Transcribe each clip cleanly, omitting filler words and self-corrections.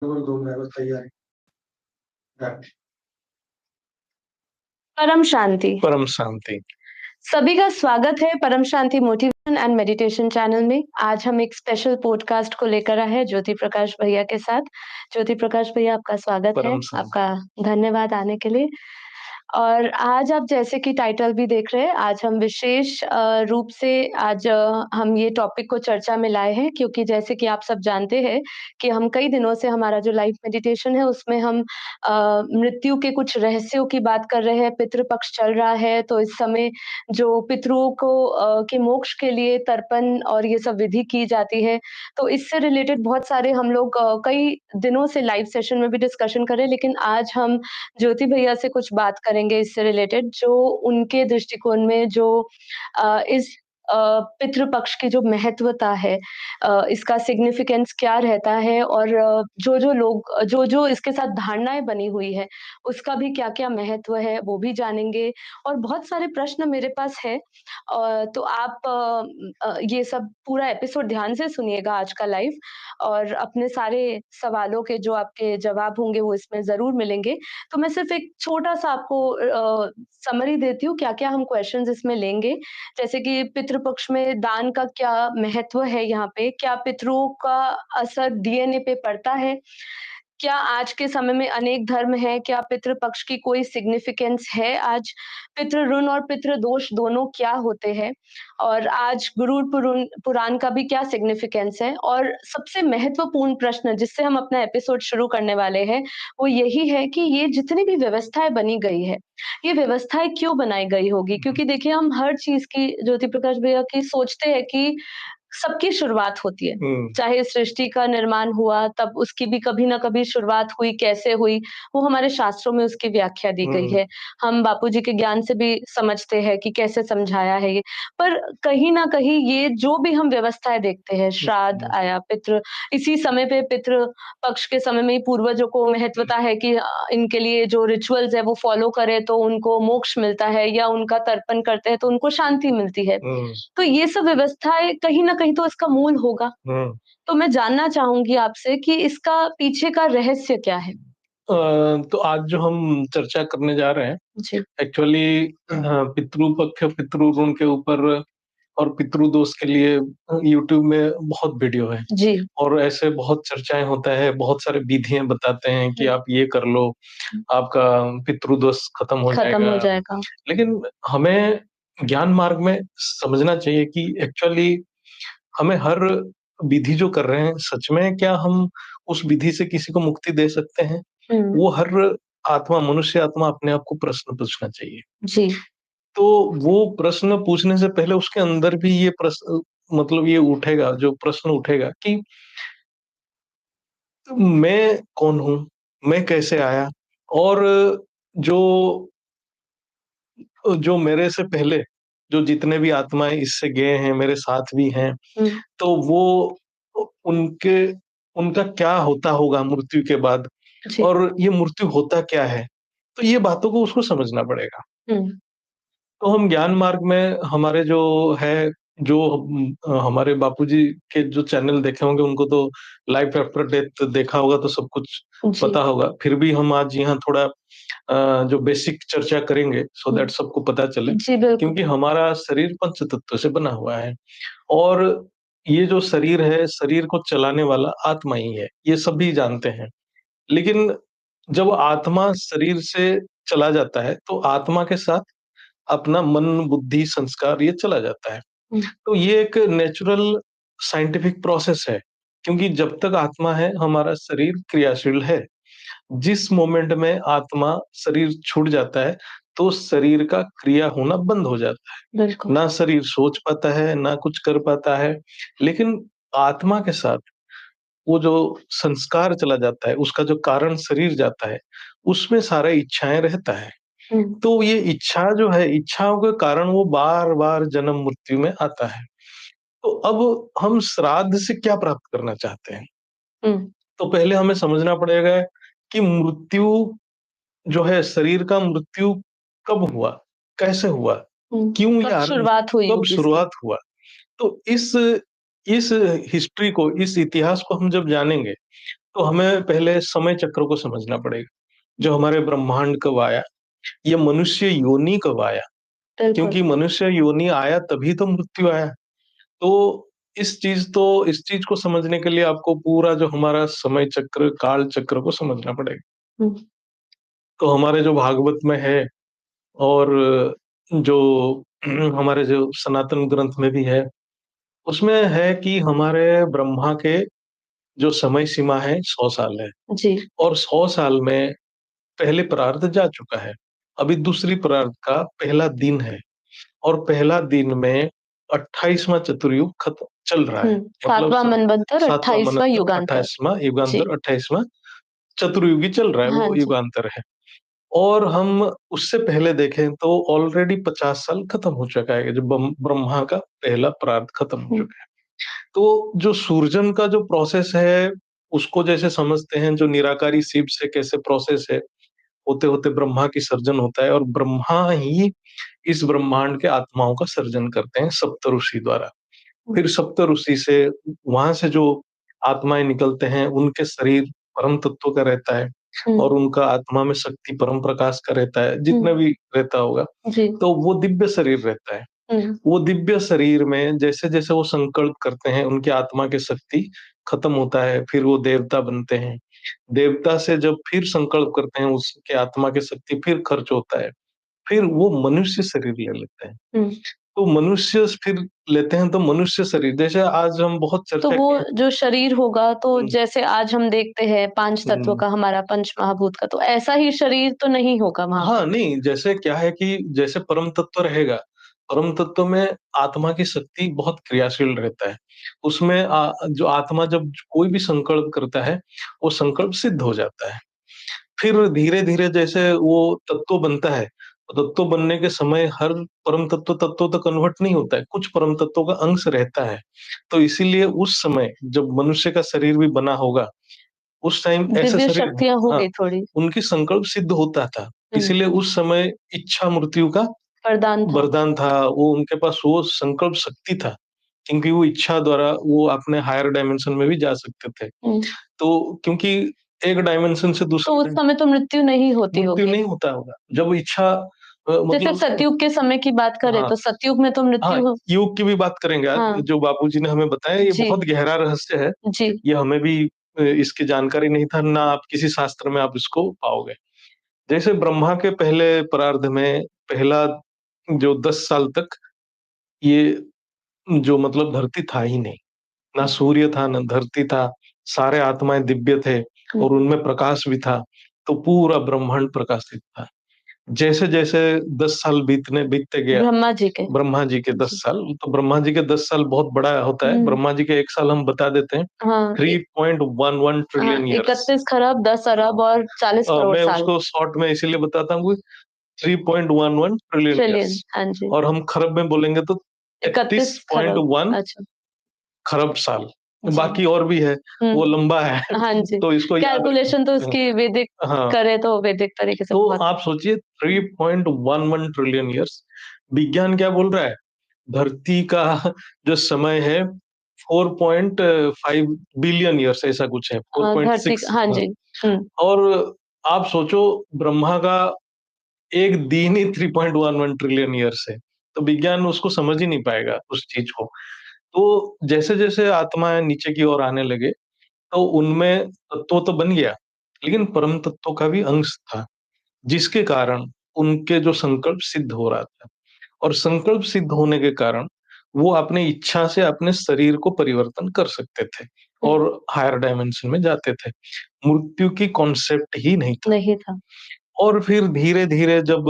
बिल्कुल घूम रहा है, बस तैयारी। परम शांति। परम शांति। सभी का स्वागत है परम शांति मोटिवेशन एंड मेडिटेशन चैनल में। आज हम एक स्पेशल पॉडकास्ट को लेकर आए हैं ज्योति प्रकाश भैया के साथ। ज्योति प्रकाश भैया, आपका स्वागत है। परम शांति। आपका धन्यवाद आने के लिए। और आज आप जैसे कि टाइटल भी देख रहे हैं, आज हम विशेष रूप से आज हम ये टॉपिक को चर्चा में लाए हैं, क्योंकि जैसे कि आप सब जानते हैं कि हम कई दिनों से हमारा जो लाइफ मेडिटेशन है उसमें हम मृत्यु के कुछ रहस्यों की बात कर रहे हैं। पितृपक्ष चल रहा है, तो इस समय जो पितरों को के मोक्ष के लिए तर्पण और ये सब विधि की जाती है, तो इससे रिलेटेड बहुत सारे हम लोग कई दिनों से लाइव सेशन में भी डिस्कशन कर रहे हैं। लेकिन आज हम ज्योति भैया से कुछ बात करेंगे इससे रिलेटेड, जो उनके दृष्टिकोण में जो इस पितृपक्ष की जो महत्वता है, इसका सिग्निफिकेंस क्या रहता है, और जो-जो लोग जो-जो इसके साथ धारणाएँ बनी हुई है, उसका भी क्या-क्या महत्व है, वो भी जानेंगे। और बहुत सारे प्रश्न मेरे पास है, तो आप ये सब पूरा एपिसोड ध्यान से सुनिएगा आज का लाइव, और अपने सारे सवालों के जो आपके जवाब होंगे वो इसमें ज़रूर मिलेंगे। तो मैं सिर्फ़ एक छोटा-सा आपको समरी देती हूँ, क्या-क्या हम क्वेश्चन्स इसमें लेंगे। जैसे कि पितृपक्ष में दान का क्या महत्व है यहाँ पे? क्या पितरों का असर डीएनए पे पड़ता है? क्या आज के समय में अनेक धर्म हैं? क्या पितृपक्ष की कोई सिग्निफिकेंस है आज? पितृ ऋण और पितृ दोष दोनों क्या होते हैं? और आज गुरु पुराण का भी क्या सिग्निफिकेंस है? और सबसे महत्वपूर्ण प्रश्न जिससे हम अपना एपिसोड शुरू करने वाले हैं, वो यही है कि ये जितनी भी व्यवस्थाएँ बनी गई है, ये व्यवस्थाएँ क्यों बनाई गई होगी? क्योंकि देखिए, हम हर चीज़ की, ज्योति प्रकाश भैया, की सोचते हैं कि सबकी शुरुआत होती है। चाहे सृष्टि का निर्माण हुआ, तब उसकी भी कभी न कभी शुरुआत हुई, कैसे हुई, वो हमारे शास्त्रों में उसकी व्याख्या दी गई है। हम बापूजी के ज्ञान से भी समझते हैं कि कैसे समझाया है ये। पर कहीं न कहीं ये जो भी हम व्यवस्थाएँ देखते हैं, श्राद्ध आया, इसी समय पे पितृ पक्ष के समय में ही पूर्वजों को महत्वता है कि इनके लिए जो रिचुअल्स है वो फॉलो करें तो उनको मोक्ष मिलता है, या उनका तर्पण करते हैं तो उनको शांति मिलती है। तो ये सब व्यवस्थाएँ कहीं न कहीं तो इसका मूल होगा। तो मैं जानना चाहूँगी आपसे कि इसका पीछे का रहस्य क्या है? तो आज जो हम चर्चा करने जा रहे हैं, जी। एक्चुअली पितृ पक्ष, पितृ ऋण के ऊपर और पितृ दोष के लिए यूट्यूब में बहुत वीडियो है। जी। और ऐसे बहुत चर्चाएँ होता है, बहुत सारे विधियाँ बताते हैं कि आप ये कर लो, आपका पितृ दोष खत्म हो खत्म हो जाएगा। जाएगा। लेकिन हमें ज्ञान मार्ग में समझना चाहिए कि एक्चुअली हमें हर विधि जो कर रहे हैं, सच में क्या हम उस विधि से किसी को मुक्ति दे सकते हैं? हुँ। वो हर आत्मा, मनुष्य आत्मा अपने आप को प्रश्न पूछना चाहिए। जी। तो वो प्रश्न पूछने से पहले उसके अंदर भी ये प्रश्न, मतलब ये उठेगा, जो प्रश्न उठेगा कि मैं कौन हूँ? मैं कैसे आया? और जो जो मेरे से पहले जो जितने भी आत्माएँ इससे गए हैं, मेरे साथ भी हैं, हुँ। तो वो उनके उनका क्या होता होगा मृत्यु के बाद? जी। और ये मृत्यु होता क्या है? तो ये बातों को उसको समझना पड़ेगा। हुँ। तो हम ज्ञान मार्ग में हमारे जो है, जो हमारे बापूजी के जो चैनल देखे होंगे, उनको तो लाइफ आफ्टर डेथ देखा होगा, तो सब कुछ जी। पता होगा। फिर भी हम आज यहाँ थोड़ा जो बेसिक चर्चा करेंगे, सो दैट सबको पता चले, जी, बिल्कुल। क्योंकि हमारा शरीर पंच तत्व से बना हुआ है। और ये जो शरीर है, शरीर को चलाने वाला आत्मा ही है, ये सभी जानते हैं। लेकिन जब आत्मा शरीर से चला जाता है, तो आत्मा के साथ अपना मन, बुद्धि, संस्कार ये चला जाता है। हुँ। तो ये एक नेचुरल साइंटिफिक प्रोसेस है, क्योंकि जब तक आत्मा है, हमारा शरीर क्रियाशील है। जिस मोमेंट में आत्मा शरीर छूट जाता है, तो शरीर का क्रिया होना बंद हो जाता है। बिल्कुल। ना शरीर सोच पाता है, ना कुछ कर पाता है। लेकिन आत्मा के साथ वो जो संस्कार चला जाता है, उसका जो कारण शरीर जाता है, उसमें सारा इच्छाएँ रहता है। हुँ। तो ये इच्छा जो है, इच्छाओं के कारण वो बार-बार जन्म-मृत्यु में आता है। तो अब हम श्राद्ध से क्या प्राप्त करना चाहते हैं? हुँ। तो पहले हमें समझना पड़ेगा कि मृत्यु जो है, शरीर का मृत्यु कब हुआ? कैसे हुआ? हुँ। क्यों ये कब आरंभ, शुरुआत हुई कब होगी इसकी? शुरुआत हुआ? तो इस हिस्ट्री को, इस इतिहास को हम जब जानेंगे, तो हमें पहले समय चक्र को समझना पड़ेगा। जो हमारे ब्रह्मांड कब आया, ये मनुष्य योनि कब आया, बिल्कुल। क्योंकि मनुष्य योनि आया तभी तो मृत्यु आया। तो इस चीज को समझने के लिए आपको पूरा जो हमारा समय चक्र, काल चक्र को समझना पड़ेगा। हुँ, तो हमारे जो भागवत में है और जो हमारे जो सनातन ग्रंथ में भी है, उसमें है कि हमारे ब्रह्मा के जो समय सीमा है 100 साल है, जी। और 100 साल में पहले प्रारब्ध जा चुका है। अभी दूसरी प्रारब्ध का पहला दिन है, और पहला दिन में 28वां चतुर्युग खत्म चल रहा हुँ, है। मतलब 7वाँ मनवंतर 7वां 28वाँ मनवंतर, युगांतर। 28वां जी। युगांतर, 28वां चतुर्युगी चल रहा है, हाँ वो जी। युगांतर है। और हम उससे पहले देखें तो ऑलरेडी 50 साल खत्म हो चुका है, जब ब्रह्मा का पहला प्रारब्ध खत्म हो हुँ, चुका है। तो जो सूर्जन का जो प्रोसेस है, उसको जैसे समझते हैं, जो निराकारी शिव से कैसे प्रोसेस है, होते-होते ब्रह्मा की सर्जन होता है, और ब्रह्मा ही इस ब्रह्मांड के आत्माओं का सर्जन करते हैं सप्तऋषि द्वारा। हुँ, फिर सप्तऋषि से वहां से जो आत्माएं निकलते हैं, उनके शरीर परम तत्व का रहता है, हुँ, और उनका आत्मा में शक्ति परम प्रकाश का रहता है, हुँ, जितना भी रहता होगा। जी। तो वो दिव्य शरीर रहता है। हुँ, वो दिव्य शरीर में जैसे-जैसे वो संकल्प करते हैं, उनकी आत्मा की शक्ति खत्म होता है, फिर वो देवता बनते हैं। देवता से जब फिर संकल्प करते हैं, उसके आत्मा की शक्ति फिर खर्च होता है, फिर वो मनुष्य शरीर ले लेते हैं। हुँ। तो मनुष्य फिर लेते हैं, तो मनुष्य शरीर जैसे आज हम बहुत तो चर्चा वो किए। जो शरीर होगा तो हुँ, जैसे आज हम देखते हैं 5 तत्वों हुँ। का हमारा पंचमहाभूत का, तो ऐसा ही शरीर तो नहीं होगा वहाँ हाँ, पे? नहीं, जैसे क्या है कि जैसे परम तत्व रहेगा, परम तत्व में आत्मा की शक्ति बहुत क्रियाशील रहता है। उसमें जो आत्मा जब कोई भी संकल्प करता है, वो संकल्प सिद्ध हो जाता है। फिर धीरे-धीरे जैसे वो तत्व बनता है, तो तत्व बनने के समय हर परम तत्व तत्व तो कन्वर्ट नहीं होता है, कुछ परम तत्वों का अंश रहता है। तो इसीलिए उस समय जब मनुष्य का शरीर भी बना होगा, उस टाइम ऐसे दिव्य शरीर, शक्तियाँ हाँ, होगी थोड़ी। उनकी संकल्प सिद्ध होता था। हुँ, इसीलिए उस समय इच्छा मृत्यु का वरदान था। वरदान था, वो उनके पास वो संकल्प शक्ति था, क्योंकि वो इच्छा द्वारा वो अपने हायर डायमेंशन में भी जा सकते थे। हुँ, तो क्योंकि एक डायमेंशन से तो उस दूसरे समय तो मृत्यु नहीं होती मृत्यु होगी। नहीं होता होगा। जब इच्छा जैसे मतलब सतयुग के समय की बात करें हाँ, तो सतयुग में तो हाँ, मृत्यु हो। योग की भी बात करेंगे आज, हाँ, जो बापूजी ने हमें बताया, ये जी, बहुत गहरा रहस्य है। जी। ये हमें भी इसकी जानकारी नहीं था, ना आप किसी शास्त्र में आप इसको पाओगे। जैसे ब्रह्मा के पहले प्रार्ध में पहला जो 10 साल तक ये जो मतलब धरती था ही नहीं। ना सूर्य था, ना धरती था, सारे आत्माएँ दिव्य थे, हुँ, और उनमें प्रकाश भी था, तो पूरा ब्रह्मांड प्रकाशित था। जैसे-जैसे 10 साल बीतते गया, ब्रह्मा जी के। ब्रह्मा जी के 10 जी। साल, तो ब्रह्मा जी के 10 साल बहुत बड़ा होता है। हुँ, ब्रह्मा जी के 1 साल हम बता देते हैं, हाँ, 3.11 हाँ, ट्रिलियन ईयर्स। 31 खरब 10 अरब और 40 करोड़ मैं साल। उसको शॉर्ट में इसीलिए बताता हूँ, 3.11 ट्रिलियन ट्रिलियन, ईयर्स, हाँ जी। और हम खरब में बोलेंगे तो 31 खरब, 31.1 अच्छा, खरब साल। जी। बाकी और भी है, हुँ, वो लंबा है। हाँ जी। तो इसको याद कैलकुलेशन तो रखें। उसकी वैदिक हाँ, करें तो वैदिक तरीके से तो बहुत आप सोचिए 3.11 ट्रिलियन ईयर्स, विज्ञान क्या बोल रहा है? धरती का जो समय है 4.5 बिलियन ईयर्स, ऐसा कुछ है, धरती 4.6। हाँ हाँ, जी। हुँ, और आप सोचो ब्रह्मा का एक दिन ही 3.11 ट्रिलियन ईयर्स है, तो विज्ञान उसको समझ ही नहीं पाएगा उस चीज़ को। तो जैसे-जैसे आत्माएँ नीचे की ओर आने लगे, तो उनमें तत्व तो बन गया, लेकिन परम तत्व का भी अंश था, जिसके कारण उनके जो संकल्प सिद्ध हो रहा था, और संकल्प सिद्ध होने के कारण वो अपनी इच्छा से अपने शरीर को परिवर्तन कर सकते थे, हुँ, और हायर डायमेंशन में जाते थे। मृत्यु की कॉन्सेप्ट ही नहीं था। नहीं था। और फिर धीरे-धीरे जब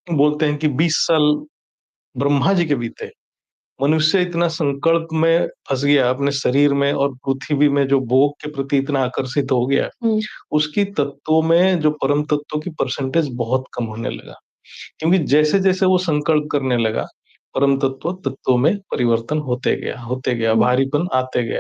बोलते हैं कि 20 साल ब्रह्मा जी के बीते, मनुष्य इतना संकल्प में फँस गया अपने शरीर में, और पृथ्वी में जो भोग के प्रति इतना आकर्षित हो गया, हुँ, उसकी तत्वों में जो परम तत्वों की परसेंटेज बहुत कम होने लगा। क्योंकि जैसे-जैसे वो संकल्प करने लगा, परम तत्व तत्वों में परिवर्तन होते गया, हुँ, भारीपन आते गया।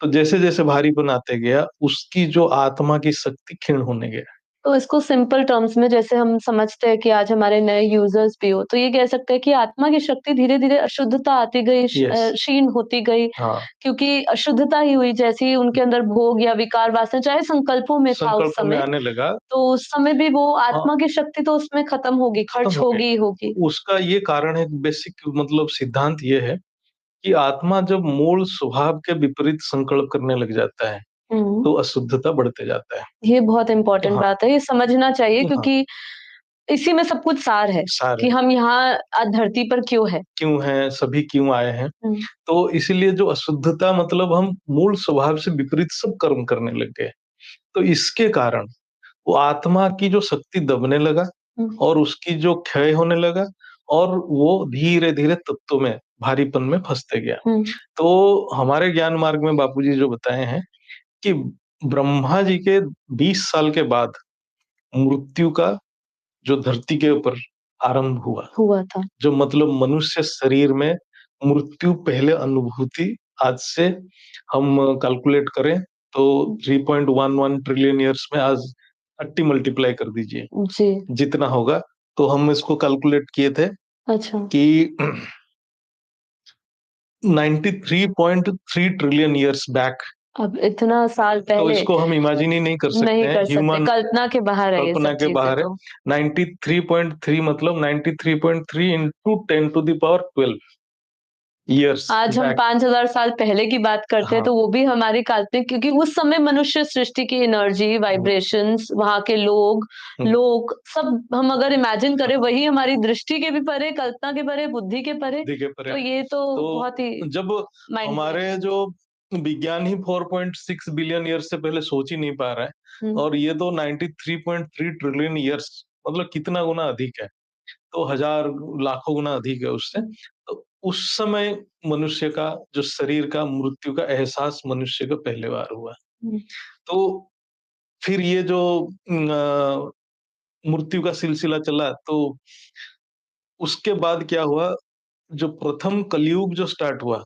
तो जैसे-जैसे भारीपन आते गया, उसकी जो आत्मा की शक्ति क्षीण होने गया। तो इसको सिंपल टर्म्स में जैसे हम समझते हैं कि आज हमारे नए यूज़र्स भी हो, तो ये कह सकते हैं कि आत्मा की शक्ति धीरे-धीरे अशुद्धता आती गई, यस। क्षीण होती गई, हाँ, क्योंकि अशुद्धता ही हुई, जैसे ही उनके अंदर भोग या विकार वासना चाहे संकल्पों में था उस संकल्प में समय, आने लगा। तो उस समय भी वो हाँ, आत्मा की शक्ति तो उसमें खत्म होगी, खत्म खर्च हो गए। होगी ही होगी। उसका ये कारण है, बेसिक मतलब सिद्धांत ये है कि आत्मा जब मूल स्वभाव के विपरीत संकल्प करने लग जाता है, हुँ। तो अशुद्धता बढ़ते जाता है। ये बहुत इम्पोर्टेंट हाँ, बात है, ये समझना चाहिए हाँ, क्योंकि इसी में सब कुछ सार है सार कि है। हम यहाँ धरती पर क्यों हैं। क्यों हैं, सभी क्यों आए हैं? हुँ, तो इसीलिए जो अशुद्धता मतलब हम मूल स्वभाव से विपरीत सब कर्म करने लग गए। तो इसके कारण वो आत्मा की जो शक्ति दबने लगा हुँ, और उसकी जो क्षय होने लगा और वो धीरे-धीरे तत्वों में, भारीपन में फँसते गया। हुँ, तो हमारे ज्ञान मार्ग में बापूजी जो बताए हैं कि ब्रह्मा जी के 20 साल के बाद मृत्यु का जो धरती के ऊपर आरंभ हुआ, हुआ था। जो मतलब मनुष्य शरीर में मृत्यु पहले अनुभूति, आज से हम कैलकुलेट करें तो 3.11 ट्रिलियन ईयर्स में आज 30 मल्टीप्लाई कर दीजिए, जी, जितना होगा। तो हम इसको कैलकुलेट किए थे अच्छा। कि 93.3 ट्रिलियन ईयर्स बैक। अब इतना साल तो पहले इसको हम इमेजिन ही नहीं कर सकते नहीं हैं, कर सकते, ह्यूमन कल्पना के बाहर है ये कल्पना सब के चीज़ें बाहर है। तो। 93.3 मतलब 93.3 into 10 to the power 12 years आज हम बैक। 5000 साल पहले की बात करते हैं हाँ, तो वो भी हमारी काल्पनिक, क्योंकि उस समय मनुष्य सृष्टि की एनर्जी, वो वाइब्रेशंस, वहाँ के लोग, हुँ, लोग सब हम अगर इमेजिन करें हाँ, वही हमारी दृष्टि के भी परे, कल्पना के परे, बुद्धि के परे, देखिए परे। तो ये तो बहुत ही तो जब माइंड ब्लोइंग हमारे है। जो विज्ञान ही 4.6 बिलियन ईयर्स से पहले सोच ही नहीं पा रहा है हुँ, और ये तो 93.3 ट्रिलियन ईयर्स मतलब कितना गुना अधिक है। तो हज़ार लाखों गुना अधिक है उससे। हुँ, तो उस समय मनुष्य का जो शरीर का मृत्यु का एहसास मनुष्य को पहली बार हुआ। हुँ, तो फिर ये जो मृत्यु का सिलसिला चला, तो उसके बाद क्या हुआ, जो प्रथम कलयुग जो स्टार्ट हुआ,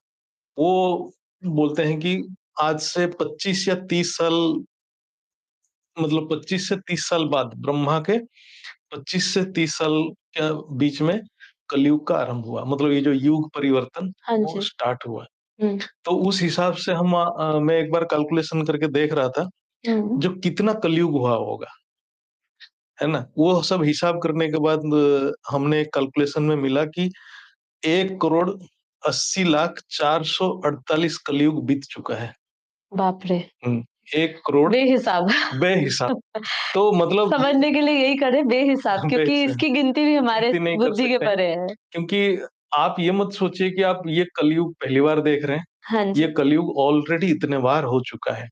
वो बोलते हैं कि आज से 25 या 30 साल मतलब 25 से 30 साल बाद ब्रह्मा के 25 से 30 साल के बीच में कलयुग का आरंभ हुआ। मतलब ये जो युग परिवर्तन हाँ वो जी। स्टार्ट हुआ। हुँ, तो उस हिसाब से हम मैं एक बार कैलकुलेशन करके देख रहा था, हुँ, जो कितना कलयुग हुआ होगा, है ना? वो सब हिसाब करने के बाद हमने एक कैलकुलेशन में मिला कि 1,80,04,48 कलयुग बीत चुका है। बाप रे! हुँ, 1 करोड़ बेहिसाब। बेहिसाब। तो मतलब समझने के लिए यही करें, बेहिसाब, क्योंकि बेहिसाब इसकी गिनती भी हमारे गिनती नहीं कर बुद्धि के सकते हैं, परे है। क्योंकि आप ये मत सोचिए कि आप ये कलयुग पहली बार देख रहे हैं। हाँ ये जी। कलयुग ऑलरेडी इतने बार हो चुका है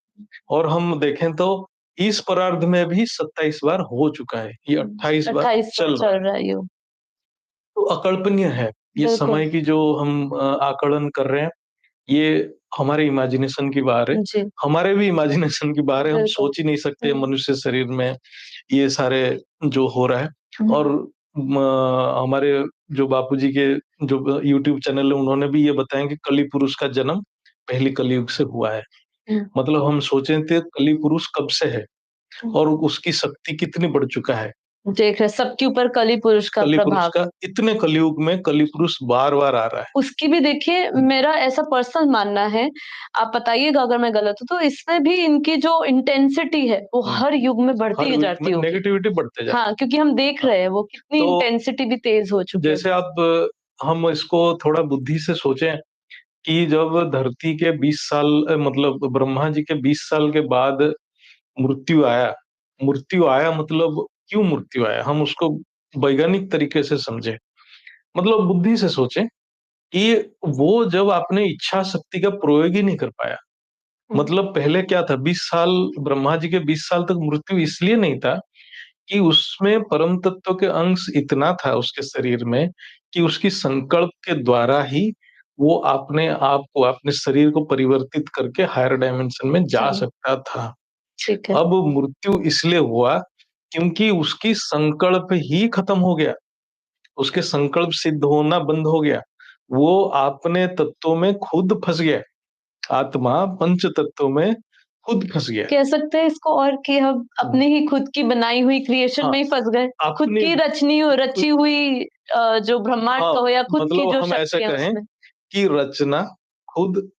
और हम देखें तो इस परार्ध में भी 27 बार हो चुका है। ये 28 बार 28 बार चल रहा चल है। रहा है यूँ। तो अकल्पनीय है। ये बिल्कुल, समय की जो हम आकलन कर रहे हैं, ये हमारे इमेजिनेशन की बाहर है। जी, हमारे भी इमेजिनेशन की बाहर है। हम बिल्कुल। सोच ही नहीं सकते हुँ, मनुष्य शरीर में ये सारे जो हो रहा है। हुँ, और म हमारे जो बापूजी के जो यूट्यूब चैनल है, उन्होंने भी ये बताया कि कली पुरुष का जन्म पहले कलयुग से हुआ है। हुँ, मतलब हम सोचे थे कली पुरुष कब से है हुँ। और उसकी शक्ति कितनी बढ़ चुका है। देख रहे सबके ऊपर कली पुरुष का कली पुरुष प्रभाव का है। इतने कलयुग में कली पुरुष बार-बार आ रहा है। उसकी भी देखिए, मेरा ऐसा पर्सनल मानना है, आप बताइएगा अगर मैं गलत हूँ, तो इसमें भी इनकी जो इंटेंसिटी है, वो हुँ, हर युग में हर बढ़ती वीक में जाती होगी। नेगेटिविटी बढ़ते जा हाँ, क्योंकि हम देख हाँ, रहे हैं वो कितनी तो इंटेंसिटी भी तेज़ हो चुकी है जैसे अभी। आप हम इसको थोड़ा बुद्धि से सोचें कि जब धरती के 20 साल मतलब ब्रह्मा जी के 20 साल के बाद मृत्यु आया। मृत्यु आया मतलब क्यों मृत्यु आया? हम उसको वैज्ञानिक तरीके से समझें। मतलब बुद्धि से सोचें कि वो जब अपने इच्छा शक्ति का प्रयोग ही नहीं कर पाया। हुँ, मतलब पहले क्या था 20 साल ब्रह्मा जी के 20 साल तक मृत्यु इसलिए नहीं था कि उसमें परम तत्व के अंश इतना था उसके शरीर में कि उसकी संकल्प के द्वारा ही वो अपने आप को, अपने शरीर को परिवर्तित करके हायर डायमेंशन में जा चलो, सकता था। ठीक है। अब मृत्यु इसलिए हुआ क्योंकि उसकी संकल्प ही खत्म हो गया। उसके संकल्प सिद्ध होना बंद हो गया। वो अपने तत्वों में खुद फँस गया। आत्मा पंच तत्वों में खुद फँस गया। कह सकते हैं इसको और कि हम हुँ। अपने ही खुद की बनाई हुई क्रिएशन हाँ, में ही फँस गए। खुद अपनी की रची हुई जो ब्रह्मांड हाँ, कहो या खुद की मतलब जो हम ऐसा शक्ति है कहें उसमें। कि रचना खुद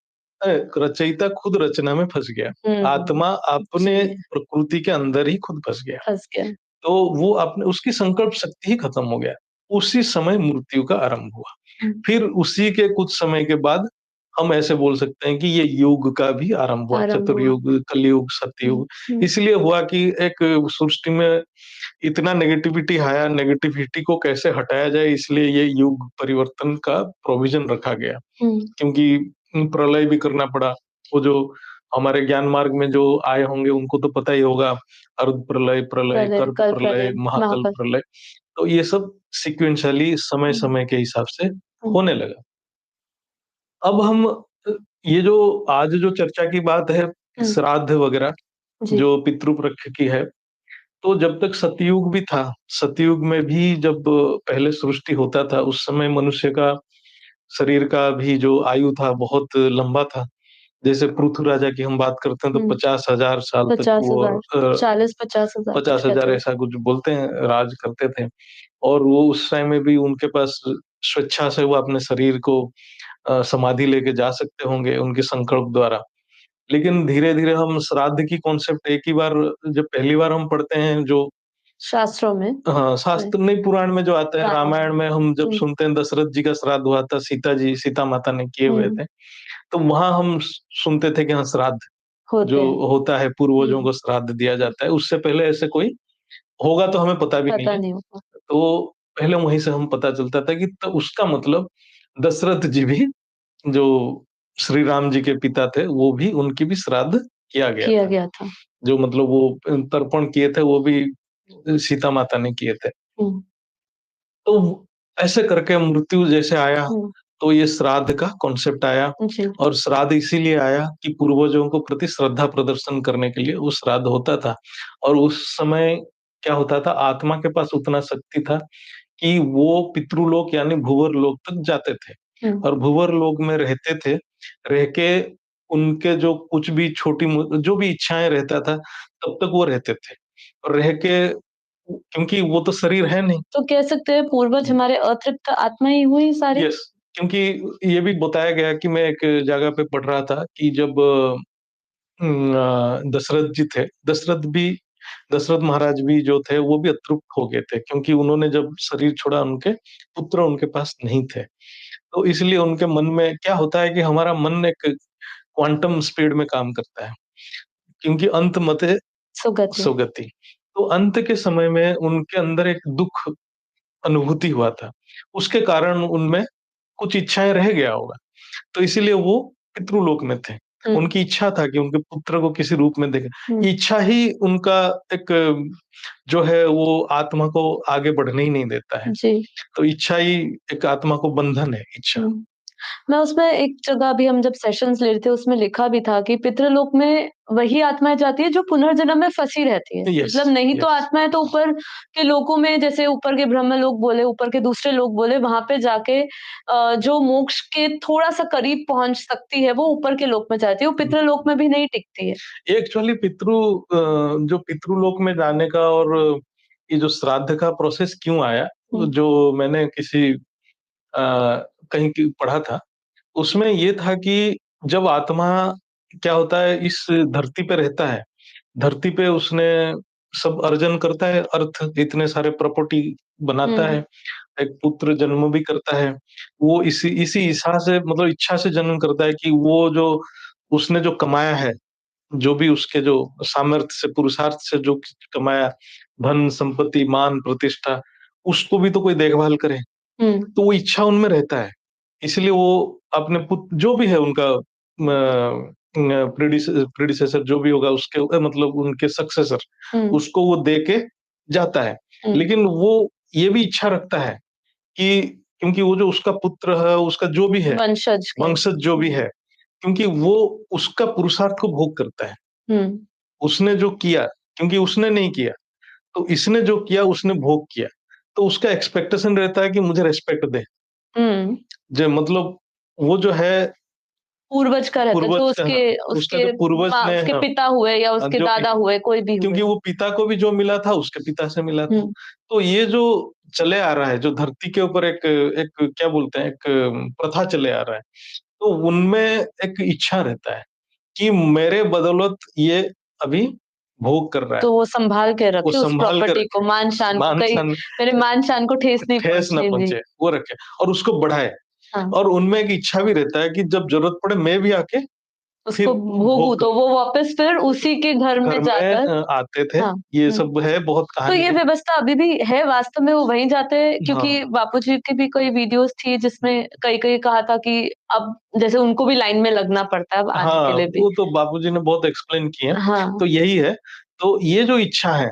रचयिता खुद रचना में फँस गया। हुँ, आत्मा अपने जी, प्रकृति के अंदर ही खुद फँस गया। फँस गया। तो वो अपने उसकी संकल्प शक्ति ही खत्म हो गया। उसी समय मृत्यु का आरंभ हुआ। हुँ, फिर उसी के कुछ समय के बाद हम ऐसे बोल सकते हैं कि ये युग का भी आरंभ हुआ, आरंभ हुआ। चतुर्युग, कलयुग, हुँ, सतयुग। हुँ, इसलिए हुआ कि एक सृष्टि में इतना नेगेटिविटी आया, नेगेटिविटी को कैसे हटाया जाए इसलिए ये युग परिवर्तन का प्रोविज़न रखा गया। हुँ, क्योंकि प्रलय भी करना पड़ा। वो जो हमारे ज्ञान मार्ग में जो आए होंगे उनको तो पता ही होगा, अर्ध प्रलय, प्रलय, प्रलय, कर्क कल्प प्रलय, प्रलय, महाकल्प महाकल्प। प्रलय। तो ये सब सीक्वेंशियली हुँ, समय-समय के हिसाब से हुँ, होने लगा। अब हम ये जो आज जो चर्चा की बात है हुँ, श्राद्ध वगैरह जी, जो पितृपक्ष की है, तो जब तक सतयुग भी था, सतयुग में भी जब पहले सृष्टि होता था, उस समय मनुष्य का शरीर का भी जो आयु था बहुत लंबा था। जैसे पृथु राजा की हम बात करते हैं तो हुँ, 50,000 साल तक वो 50,000 40-50,000 कुछ 50,000 कहते हैं। ऐसा कुछ बोलते हैं, राज करते थे और वो उस टाइम में भी उनके पास स्वेच्छा से वो अपने शरीर को समाधि लेके जा सकते होंगे उनके संकल्प द्वारा। लेकिन धीरे-धीरे हम श्राद्ध की कॉन्सेप्ट एक ही बार जब पहली बार हम पढ़ते हैं जो शास्त्रों में हाँ, हुँ, शास्त्र नहीं पुराण में जो आता है, पुराणों में। रामायण में हम जब हुँ, सुनते हैं दशरथ जी का श्राद्ध हुआ था, सीता माता ने किए हुए हुँ, थे, तो वहाँ हम सुनते थे कि हाँ, श्राद्ध जो होते हैं। होता है, पूर्वजों हुँ, को श्राद्ध दिया जाता है, उससे पहले ऐसे कोई होगा तो हमें पता भी नहीं पता है। नहीं होगा। तो पहले वहीं से हम पता चलता था कि तो उसका मतलब दशरथ जी भी जो श्री राम जी के पिता थे, वो भी उनकी भी श्राद्ध किया गया किया था। गया था। जो मतलब वो तर्पण किए थे, वो भी सीता माता ने किए थे। हुँ, तो ऐसे करके मृत्यु जैसे आया, हुँ, तो ये श्राद्ध का कॉन्सेप्ट आया जी, और श्राद्ध इसीलिए आया कि पूर्वजों को प्रति श्रद्धा प्रदर्शन करने के लिए वो श्राद्ध होता था और उस समय क्या होता था, आत्मा के पास उतना शक्ति था कि वो पितृलोक यानी भूवर लोक तक जाते थे हुँ, और भूवर लोक में रहते थे। रह के उनके जो कुछ भी जो भी इच्छाएँ रहता था, तब तक वो रहते थे और रह के क्योंकि वो तो शरीर है नहीं। तो कह सकते हैं पूर्वज हुँ। हमारे अतृप्त आत्मा ही हुई सारे? यस, क्योंकि ये भी बताया गया कि मैं एक जगह पे पढ़ रहा था कि जब दशरथ जी थे, दशरथ महाराज भी जो थे, वो भी अतृप्त हो गए थे क्योंकि उन्होंने जब शरीर छोड़ा उनके पुत्र उनके पास नहीं थे। तो इसलिए उनके मन में क्या होता है कि हमारा मन एक क्वांटम स्पीड में काम करता है, क्योंकि अंत मते सुगति। सुगति। तो अंत के समय में उनके अंदर एक दुःख अनुभूति हुआ था। उसके कारण उनमें कुछ इच्छाएँ रह गया होगा। तो इसीलिए वो पितृलोक में थे। हुँ, उनकी इच्छा था कि उनके पुत्र को किसी रूप में देखें। हुँ, इच्छा ही उनका एक जो है वो आत्मा को आगे बढ़ने ही नहीं देता है। जी, तो इच्छा ही एक आत्मा को बंधन है, इच्छा। हुँ। मैं उसमें एक जगह अभी हम जब सेशंस ले रहे थे उसमें लिखा भी था कि पितृलोक में वही आत्माएँ जाती है जो पुनर्जन्म में फँसी रहती है। यस, मतलब नहीं तो यस। आत्माएँ तो ऊपर के लोकों में जैसे ऊपर के ब्रह्मलोक बोले, ऊपर के दूसरे लोक बोले वहाँ पे जाके जो मोक्ष के थोड़ा-सा करीब पहुँच सकती है वो ऊपर के लोक में जाती है, वो हुँ। पितृलोक में भी नहीं टिकती है। एक्चुअली जो पितृलोक में जाने का और ये जो श्राद्ध का प्रोसेस क्यों आया, हुँ, जो मैंने किसी कहीं की पढ़ा था, उसमें ये था कि जब आत्मा क्या होता है इस धरती पे रहता है, धरती पे उसने सब अर्जन करता है, अर्थ इतने सारे प्रॉपर्टी बनाता हुँ, है, एक पुत्र जन्म भी करता है। वो इसी इसी इच्छा से मतलब इच्छा से जन्म करता है कि वो जो उसने जो कमाया है, जो भी उसके जो सामर्थ्य से, पुरुषार्थ से जो कमाया, धन, संपत्ति, मान, प्रतिष्ठा, उसको भी तो कोई देखभाल करे। हुँ, तो वो इच्छा उनमें रहता है। इसलिए वो अपने जो भी है उनका प्रेडिसेसर जो भी होगा उसके मतलब उनके सक्सेसर, हुँ, उसको वो दे के जाता है। हुँ, लेकिन वो ये भी इच्छा रखता है कि क्योंकि वो जो उसका पुत्र है, उसका जो भी है, वंशज के। वंशज जो भी हुँ, है, क्योंकि वो उसका पुरुषार्थ को भोग करता है। हुँ, उसने जो किया, क्योंकि उसने नहीं किया, तो इसने जो किया उसने भोग किया। तो उसका एक्सपेक्टेशन रहता है कि मुझे रिस्पेक्ट दे। हुँ, जो मतलब वो जो है पूर्वज का रहता है, जो पूर्वज का, उसके हाँ, उसका उसके जो पूर्वज माँ ने, उसके हाँ, पिता हुए या उसके जो दादा हुए, कोई भी हुए। क्योंकि वो पिता को भी जो मिला था, उसके पिता से मिला था। हुँ। तो ये जो चले आ रहा है, जो धरती के ऊपर एक एक क्या बोलते हैं, एक प्रथा चले आ रहा है, तो उनमें एक इच्छा रहता है कि मेरे बदौलत ये अभी भोग कर रहा है, तो वो सँभाल के वो रखे उस सँभाल के प्रॉपर्टी को, रखे, मान-शान को, कहीं मान-सन मेरे मान-शान को ठेस नहीं ठेस ना पहुँचे। जी। पहुँचे, वो रखे और उसको बढ़ाए। हाँ, और उनमें एक इच्छा भी रहता है कि जब ज़रूरत पड़े मैं भी आके फिर उसको भोगूँ भोग तो वो वापस फिर उसी के घर घर में में जाकर। आते थे। हाँ, ये हुँ। सब है, बहुत तो कहानी ये है। व्यवस्था अभी भी है वास्तव में, वो वहीं जाते हैं? हाँ। क्योंकि बापूजी की भी कोई वीडियोज़ थी जिसमें कहीं-कहीं कहा था कि अब जैसे उनको भी लाइन में लगना पड़ता है अब आने के हाँ, लिए भी। वो तो बापूजी ने बहुत एक्सप्लेन किए हैं, हाँ, तो यही है। तो ये जो इच्छा है,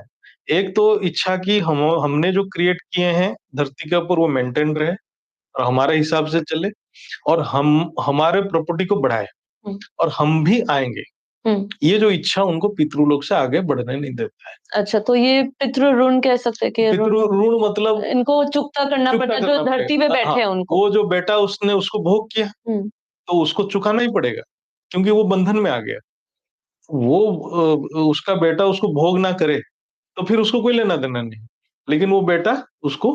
एक तो इच्छा कि हमने जो क्रिएट किए हैं धरती के ऊपर वो मेंटेन रहे और हमारे हिसाब से चले और हम हमारे प्रॉपर्टी को बढ़ाएँ हुँ, और हम भी आएँगे। हुँ। ये जो इच्छा उनको पितृलोक से आगे बढ़ने नहीं देता है। अच्छा, तो ये पितृ ऋण कह सकते हैं कि ऋण ऋण मतलब इनको चुकता करना चुकता पड़ता है, जो करना धरती पे पड़ेगा। बैठे हाँ, हैं उनको। वो जो बेटा उसने उसको भोग किया, हुँ, तो उसको चुकाना ही पड़ेगा, क्योंकि वो बंधन में आ गया। वो उसका बेटा उसको भोग ना करे, तो फिर उसको कोई लेना-देना नहीं। लेकिन वो बेटा उसको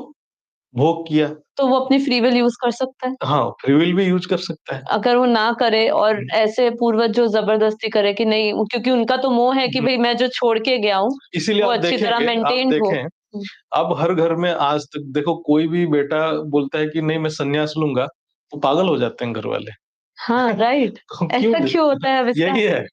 भोग किया। तो वो अपनी फ्री विल यूज़ कर सकता है। हाँ, फ्री विल भी यूज़ कर सकता है। अगर वो ना करे और हुँ, ऐसे पूर्वज जो ज़बरदस्ती करे कि नहीं, क्योंकि उनका तो मोह है कि हुँ। भई मैं जो छोड़ के गया हूँ, इसीलिए वो अच्छी तरह आप मेंटेन्ड हो। देखें, हुँ, अब हर घर में आज तक देखो कोई भी बेटा बोलता है कि नहीं मैं संन्यास लूँगा, तो पागल हो जाते हैं घरवाले। हाँ, राइट। तो क्यों? ऐसा क्यों होता है अब इसका? यही है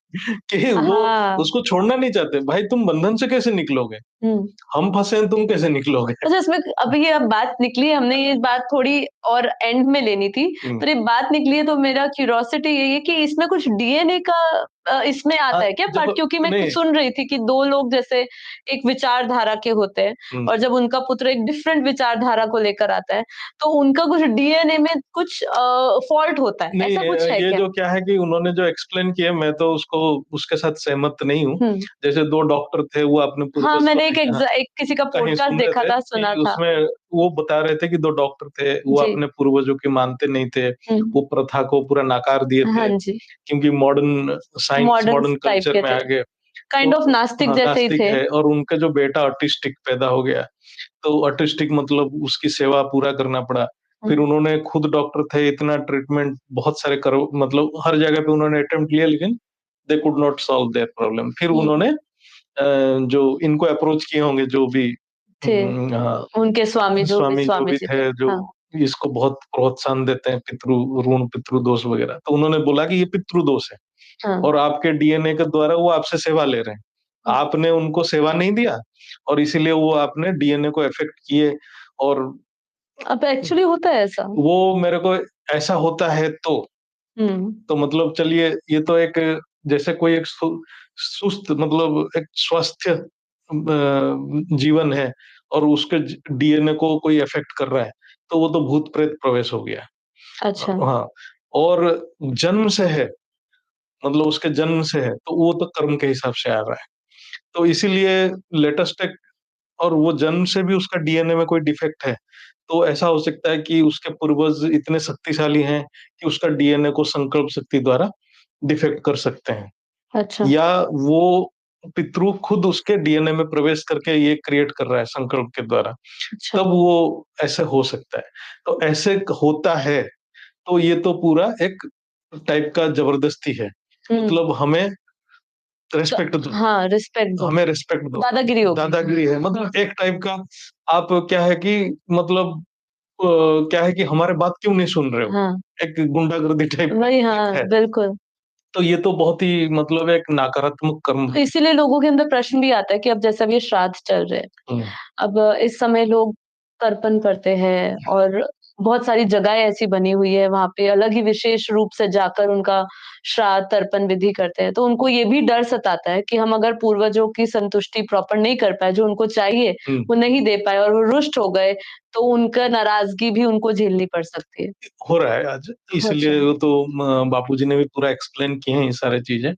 कि वो हाँ, उसको छोड़ना नहीं चाहते। भाई तुम बंधन से कैसे निकलोगे? हुँ। हम फँसे हैं, तुम कैसे निकलोगे? अच्छा, इसमें अभी ये अब बात निकली, हमने ये बात थोड़ी और एंड में लेनी थी, हुँ। पर ये बात निकली है तो मेरा क्यूरियोसिटी यही है कि इसमें कुछ डीएनए का इसमें आता है क्या पार्ट? देखो क्योंकि मैं नहीं। सुन रही थी कि 2 लोग जैसे एक विचारधारा के होते हैं हुँ। और जब उनका पुत्र एक डिफरेंट विचारधारा को लेकर आता है, तो उनका कुछ डीएनए में कुछ फॉल्ट होता है, नहीं, ऐसा कुछ है ये क्या? जो क्या है कि उन्होंने जो एक्सप्लेन किया मैं तो उसको उसके साथ सहमत नहीं हूँ। हुँ। जैसे 2 डॉक्टर थे, वो अपने हाँ, पूर्वज को मैंने लेके, हाँ, एक किसी का कहीं पॉडकास्ट सुन रहे देखा थे था, सुना कि था। उसमें वो बता रहे थे कि 2 डॉक्टर थे, वो जी। अपने पूर्वजों की मानते नहीं थे। हुँ। वो प्रथा को पूरा नकार दिए हाँ थे, जी, क्योंकि modern science, modern modern type culture के में थे। आ गए। तो काइंड ऑफ नास्तिक हाँ, जैसे ही नास्तिक थे। है और उनका जो बेटा ऑटिस्टिक पैदा हो गया, तो ऑटिस्टिक मतलब उसकी सेवा पूरा करना पड़ा। हुँ, फिर उन्होंने खुद डॉक्टर थे, इतना ट्रीटमेंट बहुत सारे करो मतलब हर जगह पे उन्होंने अटेम्प्ट लिया, लेकिन they could not solve their problem. फिर हुँ, उन्होंने जो इनको अप्रोच किए होंगे जो भी थे। हाँ, उनके स्वामी जो स्वामी भी जी थे। थे, जो हाँ, इसको बहुत प्रोत्साहन देते हैं ऋण, पितृदोष वगैरह। तो उन्होंने बोला कि ये पितृदोष है हाँ। और आपके डीएनए के द्वारा वो आपसे सेवा ले रहे हैं। हुँ, आपने उनको सेवा नहीं दिया और इसीलिए वो आपने डीएनए को अफ़ेक्ट किए और अब एक्चुअली होता है ऐसा? वो मेरे को ऐसा होता है हुँ, तो मतलब चलिए ये तो एक जैसे कोई एक सुस्त मतलब एक स्वस्थ जीवन है और उसके डीएनए को कोई अफ़ेक्ट कर रहा है, तो वो तो भूत-प्रेत प्रवेश हो गया। अच्छा। हाँ, और जन्म से है, मतलब उसके जन्म से है, तो वो तो कर्म के हिसाब से आ रहा है। तो इसीलिए लेटेस्ट एक और वो जन्म से भी उसका डीएनए में कोई डिफेक्ट है, तो ऐसा हो सकता है कि उसके पूर्वज इतने शक्तिशाली हैं कि उसका डीएनए को संकल्प शक्ति द्वारा डिफेक्ट कर सकते हैं। अच्छा, या वो पितृ खुद उसके डीएनए में प्रवेश करके ये क्रिएट कर रहा है संकल्प के द्वारा, अच्छा। तब वो ऐसे हो सकता है। तो ऐसे होता है, तो ये तो पूरा एक टाइप का ज़बरदस्ती है। हुँ, मतलब हमें च रिस्पेक्ट दो, हाँ, रिस्पेक्ट दो। हमें रिस्पेक्ट दो। दादागिरी हो गई। दादागिरी है मतलब एक टाइप का आप क्या है कि मतलब अ, क्या है कि हमारे बात क्यों नहीं सुन रहे हो? हाँ, एक गुंडागर्दी टाइप का वही एक हाँ, है। बिल्कुल। तो ये तो बहुत ही मतलब एक नकारात्मक कर्म तो इसीलिए लोगों के अंदर प्रश्न भी आता है कि अब जैसे अब ये श्राद्ध चल रहे हैं, हुँ, अब इस समय लोग तर्पण करते हैं और बहुत सारी जगहें ऐसी बनी हुई है, वहाँ पे अलग ही विशेष रूप से जाकर उनका श्राद्ध, तर्पण विधि करते हैं। तो उनको ये भी डर सताता है कि हम अगर पूर्वजों की संतुष्टि प्रॉपर नहीं कर पाए, जो उनको चाहिए, हुँ। वो नहीं दे पाए और वो रुष्ट हो गए, तो उनका नाराज़गी भी उनको झेलनी पड़ सकती है। हो रहा है आज, अच्छा। इसलिए वो तो बापूजी ने भी पूरा एक्सप्लेन किए हैं ये सारी चीज़ें,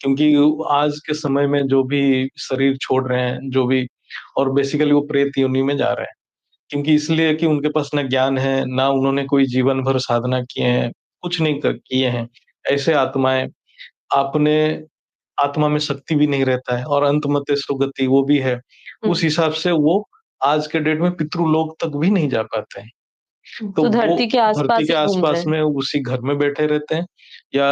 क्योंकि आज के समय में जो भी शरीर छोड़ रहे हैं, जो भी और बेसिकली वो प्रेत योनि में जा रहे हैं। क्योंकि इसलिए कि उनके पास ना ज्ञान है, ना उन्होंने कोई जीवन भर साधना किए हैं, कुछ नहीं किए हैं। ऐसे आत्माएँ अपने आत्मा में शक्ति भी नहीं रहता है और अंतमते सुगति वो भी है। हुँ, उस हिसाब से वो आज के डेट में पितृलोक तक भी नहीं जा पाते हैं। तो तो वो धरती के धरती आस-पास के ही घूमते आस-पास हैं। में उसी घर में बैठे रहते हैं या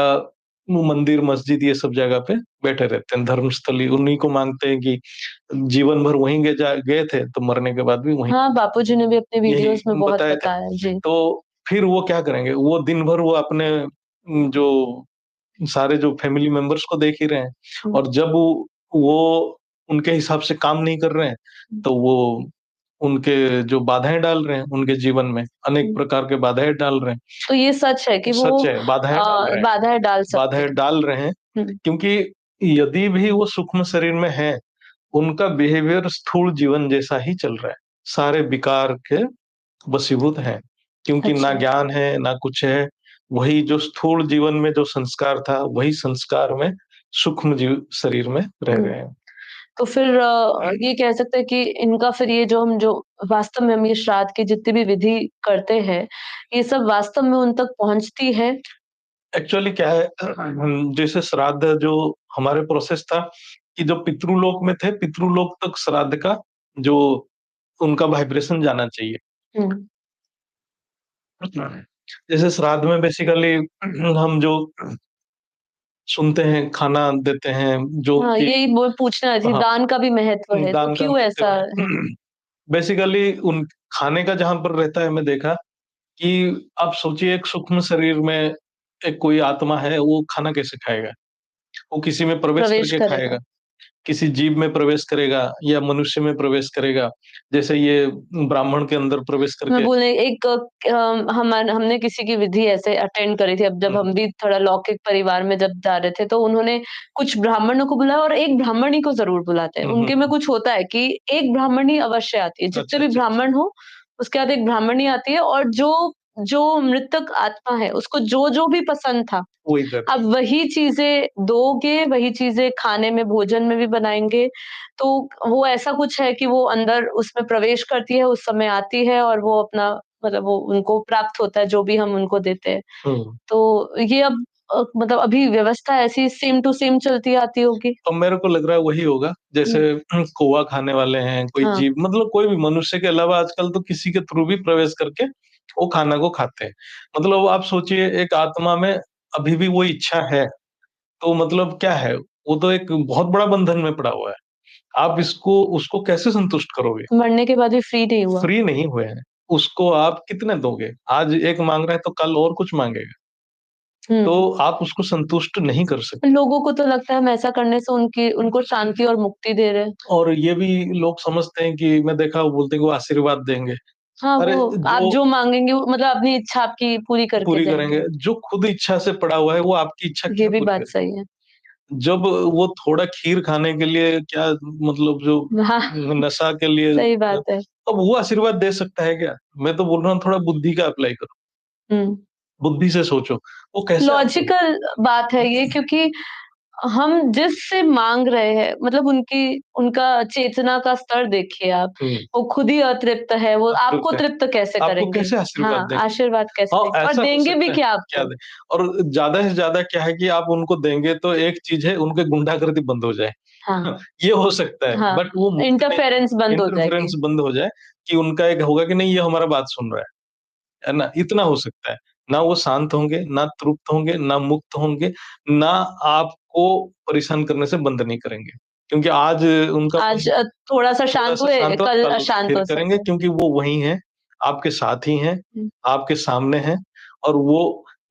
वो मंदिर, मस्जिद ये सब जगह पे बैठे रहते हैं। धर्मस्थली उन्हीं को मानते हैं कि जीवन भर वहीं गए थे, तो मरने के बाद भी वहीं हाँ, बापूजी ने भी अपने यही वीडियोज़ में बहुत बताया था। बताया। जी। तो फिर वो क्या करेंगे? वो दिन भर वो अपने जो सारे जो फैमिली मेंबर्स को देख ही रहे हैं हुँ, और जब वो उनके हिसाब से काम नहीं कर रहे हैं, हुँ, तो वो उनके जो बाधाएँ डाल रहे हैं, उनके जीवन में अनेक हुँ। प्रकार के बाधाएँ डाल रहे हैं। तो ये सच है कि वो सच है, बाधाएँ डाल रहे हैं, बाधाएँ डाल सकते बाधाएँ हैं। डाल रहे हैं हुँ, क्योंकि यदि भी वो सूक्ष्म शरीर में हैं, उनका बिहेवियर स्थूल जीवन जैसा ही चल रहा है। सारे विकार के वशीभूत हैं, क्योंकि ना अच्छा। ज्ञान है, ना कुछ है। वही जो स्थूल जीवन में जो संस्कार था, वही संस्कार में सूक्ष्म शरीर में रह हुँ, रहे हैं। तो फिर ये कह सकते हैं कि इनका फिर ये जो वास्तव में हम ये श्राद्ध की जितनी भी विधि करते हैं, ये सब वास्तव में उन तक पहुँचती है? एक्चुअली क्या है जैसे श्राद्ध जो हमारे प्रोसेस था कि जो पितृलोक में थे, पितृलोक तक श्राद्ध का जो उनका वाइब्रेशन जाना चाहिए। हुँ। जैसे श्राद्ध में बेसिकली हम जो सुनते हैं, खाना देते हैं, जो हाँ, कि यही वो पूछना थी, हाँ, दान का भी महत्व है, तो दान का क्यों महत्व ऐसा है। है? बेसिकली उन खाने का जहाँ पर रहता है, मैं देखा कि आप सोचिए एक सूक्ष्म शरीर में एक कोई आत्मा है, वो खाना कैसे खाएगा? वो किसी में प्रवेश प्रवेश करके करेगा। खाएगा, किसी जीव में प्रवेश करेगा या मनुष्य में प्रवेश करेगा। जैसे ये ब्राह्मण के अंदर प्रवेश मैं करके बोले एक हमने किसी की विधि ऐसे अटेंड करी थी, अब जब हुँ, हम भी थोड़ा लौकिक परिवार में जब जा रहे थे, तो उन्होंने कुछ ब्राह्मणों को बुलाया और एक ब्राह्मणी को ज़रूर बुलाते हैं। हुँ, हुँ, उनके में हुँ। कुछ होता है कि एक ब्राह्मणी अवश्य आती है, जितने अच्छा, भी अच्छा, अच्छा। ब्राह्मण हो, उसके बाद एक ब्राह्मणी आती है और जो जो मृतक आत्मा है, उसको जो-जो भी पसंद था, वो इधर अब वही चीज़ें दोगे, वही चीज़ें खाने में, भोजन में भी बनाएँगे। तो वो ऐसा कुछ है कि वो अंदर उसमें प्रवेश करती है, उस समय आती है और वो अपना मतलब वो उनको प्राप्त होता है, जो भी हम उनको देते हैं। हुँ। तो ये अब मतलब अभी व्यवस्था ऐसी सेम टू सेम चलती आती होगी? तो मेरे को लग रहा है वही होगा, जैसे हुँ, कौवा खाने वाले हैं, कोई हाँ, जीव मतलब कोई भी मनुष्य के अलावा आजकल तो किसी के थ्रू भी प्रवेश करके वो खाना को खाते हैं। मतलब आप सोचिए एक आत्मा में अभी भी वो इच्छा है, तो मतलब क्या है? वो तो एक बहुत बड़ा बंधन में पड़ा हुआ है। आप इसको उसको कैसे संतुष्ट करोगे? मरने के बाद भी फ्री नहीं हुआ। फ्री नहीं हुए हैं, उसको आप कितने दोगे? आज एक माँग रहा है तो कल और कुछ माँगेगा, तो हुँ, आप उसको संतुष्ट नहीं कर सकते। लोगों को तो लगता है हम ऐसा करने से उनको शांति और मुक्ति दे रहे हैं। और ये भी लोग समझते हैं कि मैं देखा वो बोलते हैं कि वो आशीर्वाद देंगे। हाँ, अरे वो आप जो जो माँगेंगे वो मतलब अपनी इच्छा आपकी पूरी करके पूरी जाएँगे। करेंगे, जो खुद इच्छा से पड़ा हुआ है वो आपकी इच्छा ये क्या भी पूरी बात करेगा? सही है। जब वो थोड़ा खीर खाने के लिए क्या मतलब जो हाँ, नशा के लिए सही बात है। अब वो आशीर्वाद दे सकता है क्या? मैं तो बोल रहा हूँ थोड़ा बुद्धि का अप्लाई करो, हुँ। बुद्धि से सोचो, वो कैसे आपको लॉजिकल बात है ये क्योंकि हम जिससे माँग रहे हैं मतलब उनका चेतना का स्तर देखिए आप। हुँ, वो खुद ही अतृप्त है, वो आपको अतृप्त है, तृप्त कैसे आपको करेंगे? कैसे आशीर्वाद हाँ, देंगे? आशीर्वाद कैसे हाँ, देंगे और ऐसा हो देंगे भी सकता है, क्या क्या आपको? दें? और ज़्यादा से ज़्यादा क्या है कि आप उनको देंगे तो एक चीज़ है उनकी गुंडागर्दी बंद हो जाए। हाँ, ये हो सकता है, हाँ, बट वो मुक्ति नहीं इंटरफेरेंस बंद हो जाएगी। इंटरफेरेंस बंद हो जाए कि उनका एक होगा कि नहीं ये हमारा बात सुन रहा है ना? इतना हो सकता है। ना वो शांत होंगे, ना तृप्त होंगे, ना मुक्त होंगे, ना आपको परेशान करने से बंद नहीं करेंगे। क्योंकि आज उनका आज थोड़ा-सा शांत थोड़ा-सा हुए, शांत हुआ, कल कल अशांत फिर हो करेंगे सकते हैं। क्योंकि वो वही हैं, आपके साथ ही हैं, हुँ, आपके सामने हैं और वो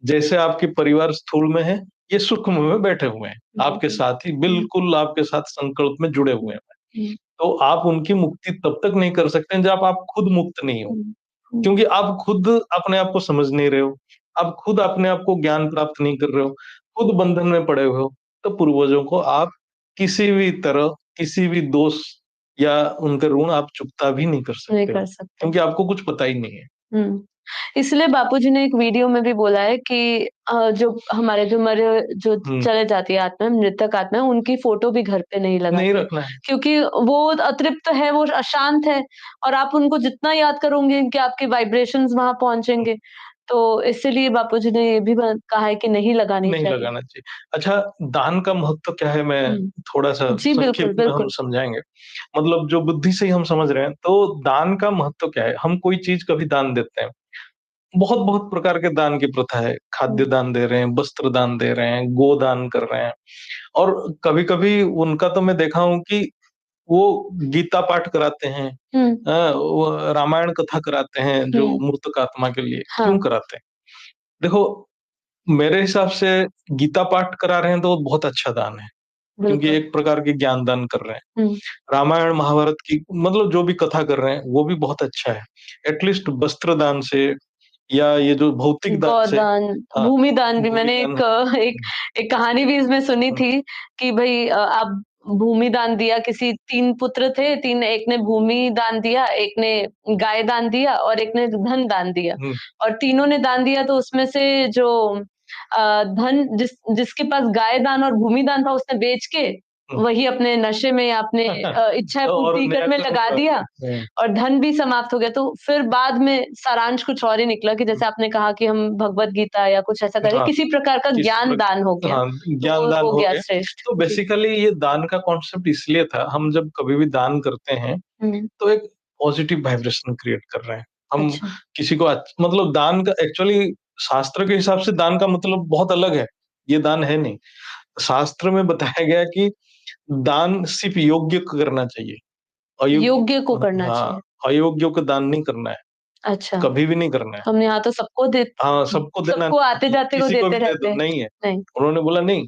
जैसे आपके परिवार स्थूल में है, ये सूक्ष्म में बैठे हुए हैं। हुँ, आपके हुँ, साथ ही हुँ, बिल्कुल आपके साथ संकल्प में जुड़े हुँ, हुए हैं। हुँ, तो आप उनकी मुक्ति तब तक नहीं कर सकते हैं जब आप खुद मुक्त नहीं हो। हुँ, हुँ, क्योंकि आप खुद अपने आप को समझ नहीं रहे हो, आप खुद अपने आप को ज्ञान प्राप्त नहीं कर रहे हो, खुद बंधन में पड़े हुए हो, तो पूर्वजों को आप किसी भी तरह, किसी भी दोष या उनका ऋण आप चुकता भी नहीं कर नहीं सकते हो, कर सकते। क्योंकि आपको कुछ पता ही नहीं है। हुँ। इसलिए बापूजी ने एक वीडियो में भी बोला है कि जो हमारे जो मरे जो हुँ, चले जाती है आत्मा, मृतक आत्मा है, उनकी फ़ोटो भी घर पे नहीं नहीं लगाते। रखना है। क्योंकि वो अतृप्त है, वो अशांत है और आप उनको जितना याद करोगे कि आपके वाइब्रेशंस वहाँ पहुँचेंगे। तो इसीलिए बापूजी ने ये भी कहा है कि नहीं लगानी नहीं चाहिए। लगाना चाहिए। अच्छा, दान का महत्व क्या है, मैं हुँ। थोड़ा-सा जी, बिल्कुल, संक्षिप्त में हम बिल्कुल। समझाएँगे। मतलब जो बुद्धि से ही हम समझ रहे हैं, तो दान का महत्व क्या है? हम कोई चीज़ कभी दान देते हैं, बहुत-बहुत प्रकार के दान की प्रथा है। खाद्य हुँ, दान दे रहे हैं, वस्त्र दान दे रहे हैं, गोदान कर रहे हैं और कभी-कभी उनका तो मैं देखा हूँ कि वो गीता पाठ कराते हैं, हुँ, वो रामायण कथा कराते हैं जो हुँ। मृतक आत्मा के लिए, क्यों हाँ, कराते हैं? देखो, मेरे हिसाब से गीता पाठ करा रहे हैं तो वो बहुत अच्छा दान है, क्योंकि बिल्कुल। एक प्रकार की ज्ञान दान कर रहे हैं। हुँ। रामायण, महाभारत की मतलब जो भी कथा कर रहे हैं, वो भी बहुत अच्छा है। एटलीस्ट वस्त्र दान से या ये जो भौतिक दान से, गौदान, हाँ, भूमिदान भी भूमि मैंने दान है। एक एक कहानी भी इसमें सुनी हुँ, थी कि भई आप भूमि दान दिया किसी 3 पुत्र थे, 3 एक ने भूमि दान दिया, एक ने गाय दान दिया और एक ने धन दान दिया। हुँ, और तीनों ने दान दिया तो उसमें से जो धन जिसके पास गाय दान और भूमि दान था उसने बेच के हुँ। वही अपने नशे में या अपने इच्छाएँ और पूर्ति नया करने कर्म लगा प्राप्त दिया करते हैं। और धन भी समाप्त हो गया। तो फिर बाद में सारांश कुछ और ही निकला कि जैसे आपने कहा कि हम भगवत गीता या कुछ ऐसा करें, हाँ, किसी प्रकार का किसी ज्ञान दान हो गया, हाँ, तो ज्ञान वो दान हो हो गया गया। श्रेष्ठ। तो जी। बेसिकली ये दान का कॉन्सेप्ट इसलिए था, हम जब कभी भी दान करते हैं, हुँ, तो एक पॉजिटिव वाइब्रेशन क्रिएट कर रहे हैं। हम अच्छा। किसी को मतलब दान का एक्चुअली शास्त्र के हिसाब से दान का मतलब बहुत अलग है। ये दान है नहीं। शास्त्र में बताया गया है कि दान सिर्फ़ योग्य को करना चाहिए। अयोग्य योग्य को करना हाँ, चाहिए। अयोग्यों को दान नहीं करना है, अच्छा, कभी भी नहीं करना है। हम यहाँ तो सबको हाँ, सबको देना, सबको आते-जाते को किसी को भी देते दे रहते दो, हैं। नहीं है। नहीं, उन्होंने बोला नहीं,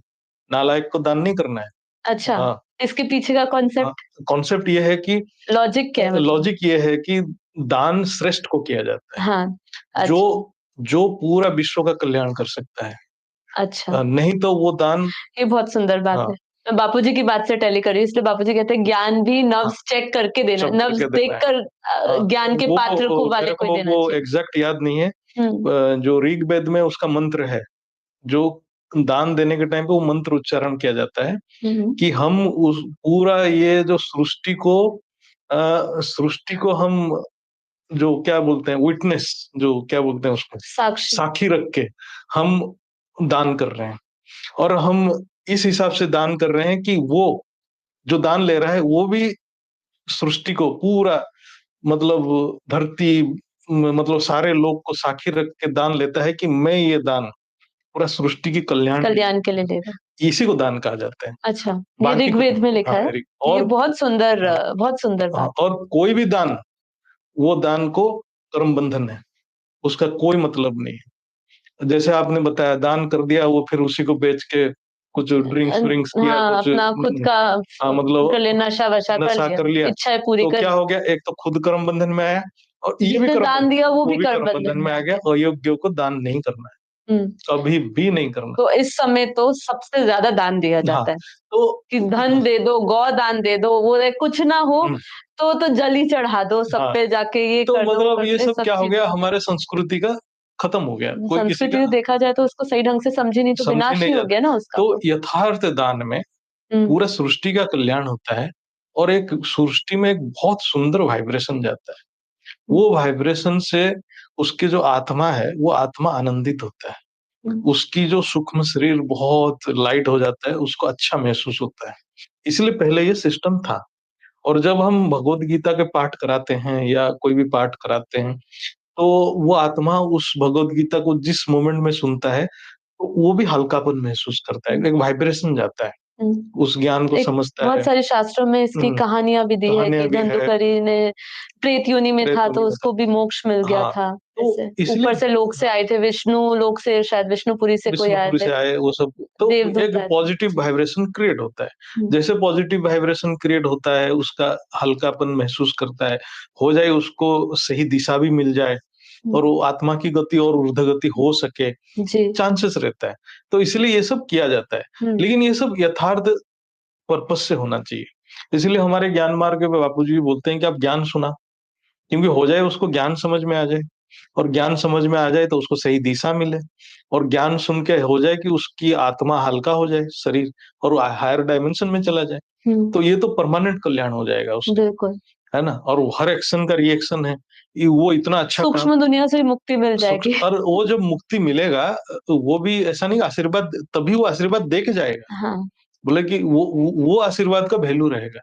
नालायक को दान नहीं करना है। अच्छा, हाँ, इसके पीछे का हाँ, कॉन्सेप्ट कॉन्सेप्ट ये है कि लॉजिक क्या है मतलब? लॉजिक ये है कि दान श्रेष्ठ को किया जाता है, हाँ, जो अच्छा, जो पूरा विश्व का कल्याण कर सकता है। अच्छा। नहीं तो वो दान, ये बहुत सुंदर बात हाँ, है। मैं बापूजी की बात से टैली कर रही हूँ, इसलिए बापूजी कहते हैं ज्ञान भी हाँ, नब्ज़ चेक करके देना सब नब्ज़ करके देना है। देखकर हाँ, ज्ञान के पात्र को वाले मेरे को ही को देना वो चाहिए। एग्ज़ैक्ट याद नहीं है। हुँ, जो ऋग्वेद में उसका मंत्र है, जो दान देने के टाइम पे वो मंत्र उच्चारण किया जाता है हुँ, हुँ। कि हम उस पूरा ये जो सृष्टि को हम जो क्या बोलते हैं, विटनेस, जो क्या बोलते हैं उसको, साक्षी। साक्षी रख के हम दान कर रहे हैं। और हम इस हिसाब से दान कर रहे हैं कि वो जो दान ले रहा है वो भी सृष्टि को पूरा, मतलब धरती, मतलब सारे लोग को साक्षी रख के दान लेता है कि मैं ये दान पूरा सृष्टि की कल्याण के कल्याण के लिए लिए, दे रहा है। इसी को दान कहा जाता है। अच्छा, ये बाकी ऋग्वेद में हाँ, लिखा है। रि ये और बहुत सुंदर हाँ, बात है। और कोई भी दान, वो दान को कर्म बंधन है, उसका कोई मतलब नहीं है। जैसे आपने बताया दान कर दिया, वो फिर उसी को बेच के कुछ ड्रिंक्स-व्रिंक्स किया, हाँ, कुछ अपना खुद का हाँ, कर मतलब लिया नशा-वशा कर नशा लिया, कर लिया, इच्छाएँ पूरी तो कर क्या ली। हो गया, एक तो खुद कर्म बंधन में आया और ये भी जिसने दान दिया वो भी कर्म कर्म बंधन बंधन में में आ आ गया। गया। अयोग्य को दान नहीं करना है, हुँ, कभी भी नहीं करना तो इस समय तो सबसे ज़्यादा दान दिया है। हाँ, जाता है तो कि धन दे दो, गौदान दे दो, वो कुछ ना हो हुँ, तो जल चढ़ा दो सब हाँ, पे जाके ये तो कर दो, वो मतलब कर ये दो, ये सब सब क्या हो चीज़ें। गया, हमारे संस्कृति का खत्म हो गया। कोई किसी संस्कृति का को देखा जाए तो उसको सही ढंग से समझी नहीं तो समझ ही विनाश नहीं ही हो जाता। गया ना उसका। तो यथार्थ दान में हुँ, पूरा सृष्टि का कल्याण होता है और एक सृष्टि में एक बहुत सुंदर वाइब्रेशन जाता है। हुँ, वो वाइब्रेशन से उसकी जो आत्मा है, वो आत्मा आनंदित होता है। हुँ, उसकी जो सूक्ष्म शरीर बहुत लाइट हो जाता है, उसको अच्छा महसूस होता है। इसलिए पहले ये सिस्टम था। और जब हम भगवद गीता के पाठ कराते हैं या कोई भी पाठ कराते हैं, तो वो आत्मा उस भगवद गीता को जिस मोमेंट में सुनता है, तो वो भी हल्कापन महसूस करता है, हुँ, एक वाइब्रेशन जाता है, हुँ। उस ज्ञान को एक समझता बहुत है। सारे शास्त्रों में इसकी हुँ, कहानियाँ भी दी है कहानियाँ कि भी है, धंधुकरी ने प्रेत योनि में प्रेत था होने तो का था। उसको भी मोक्ष मिल गया हाँ, था, तो ऐसे। ऊपर इसलिए से लोक से आए थे, विष्णु लोक से शायद विष्णुपुरी से कोई आए विष्णुपुरी थे, से आए वो सब, तो देवदूत एक आए थे। पॉजिटिव वाइब्रेशन क्रिएट होता है। हुँ, जैसे पॉजिटिव वाइब्रेशन क्रिएट होता है, उसका हल्कापन महसूस करता है, हो जाए उसको सही दिशा भी मिल जाए हुँ, और वो आत्मा की गति और ऊर्ध्वगति हो सके, जी। चांसेस रहता है। तो इसलिए ये सब किया जाता है। हुँ, लेकिन ये सब यथार्थ पर्पस से होना चाहिए। इसलिए हमारे ज्ञान मार्ग में बापूजी भी बोलते हैं कि आप ज्ञान सुना, क्योंकि हो जाए उसको ज्ञान समझ में आ जाए। और ज्ञान समझ में आ जाए तो उसको सही दिशा मिले और ज्ञान सुन के हो जाए कि उसकी आत्मा हल्का हो जाए, शरीर और वो हायर डायमेंशन में चला जाए। तो ये तो परमानेंट कल्याण हो जाएगा उससे, बिल्कुल। है ना? और वो हर एक्शन का रिएक्शन है, ये वो इतना अच्छा काम सूक्ष्म दुनिया से मुक्ति मिल सुख जाएगी। और वो जब मुक्ति मिलेगा तो वो भी ऐसा नहीं आशीर्वाद तभी वो आशीर्वाद दे के जाएगा। हाँ। बोले कि वो आशीर्वाद का वैल्यू रहेगा।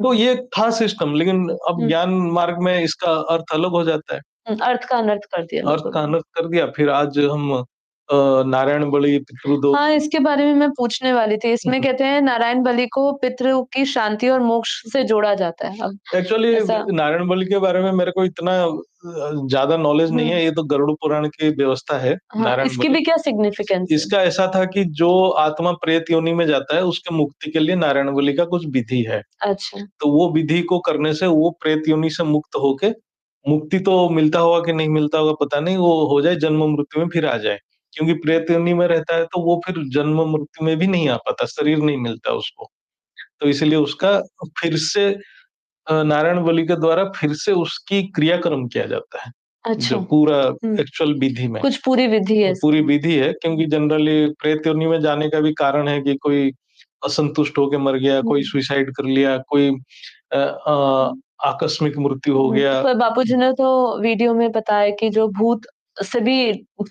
तो ये था सिस्टम लेकिन अब ज्ञान मार्ग में इसका अर्थ अलग हो जाता है। अर्थ का अनर्थ कर दिया अर्थ लोगों का ने। अनर्थ कर दिया फिर आज हम नारायण बलि पितृदोष हाँ, इसके बारे में मैं पूछने वाली थी। इसमें कहते हैं नारायण बलि को पितरों की शांति और मोक्ष से जोड़ा जाता है। अब एक्चुअली ऐसा नारायण बलि के बारे में मेरे को इतना ज़्यादा नॉलेज नहीं है, ये तो गरुड़ पुराण की व्यवस्था है हाँ, नारायण इसकी बलि। भी क्या सिग्निफिकेंस है? इसका ऐसा था कि जो आत्मा प्रेत योनि में जाता है उसके मुक्ति के लिए नारायण बलि का कुछ विधि है। अच्छा। तो वो विधि को करने से वो प्रेत योनि से मुक्त होके मुक्ति तो मिलता होगा कि नहीं मिलता होगा पता नहीं, वो हो जाए जन्म मृत्यु में फिर आ जाए। क्योंकि प्रेत योनि में रहता है तो वो फिर जन्म मृत्यु में भी नहीं आ पाता, शरीर नहीं मिलता उसको। तो इसलिए उसका फिर से नारायण बलि के द्वारा फिर से उसकी क्रियाक्रम किया जाता है। अच्छा। जो पूरा एक्चुअल विधि में। कुछ पूरी विधि है पूरी इसकी। विधि है क्योंकि जनरली प्रेत योनि में जाने का भी कारण है कि कोई असंतुष्ट होके मर गया, कोई सुसाइड कर लिया, कोई आकस्मिक मृत्यु हो गया। पर बापूजी ने तो वीडियो में बताया कि जो भूत से भी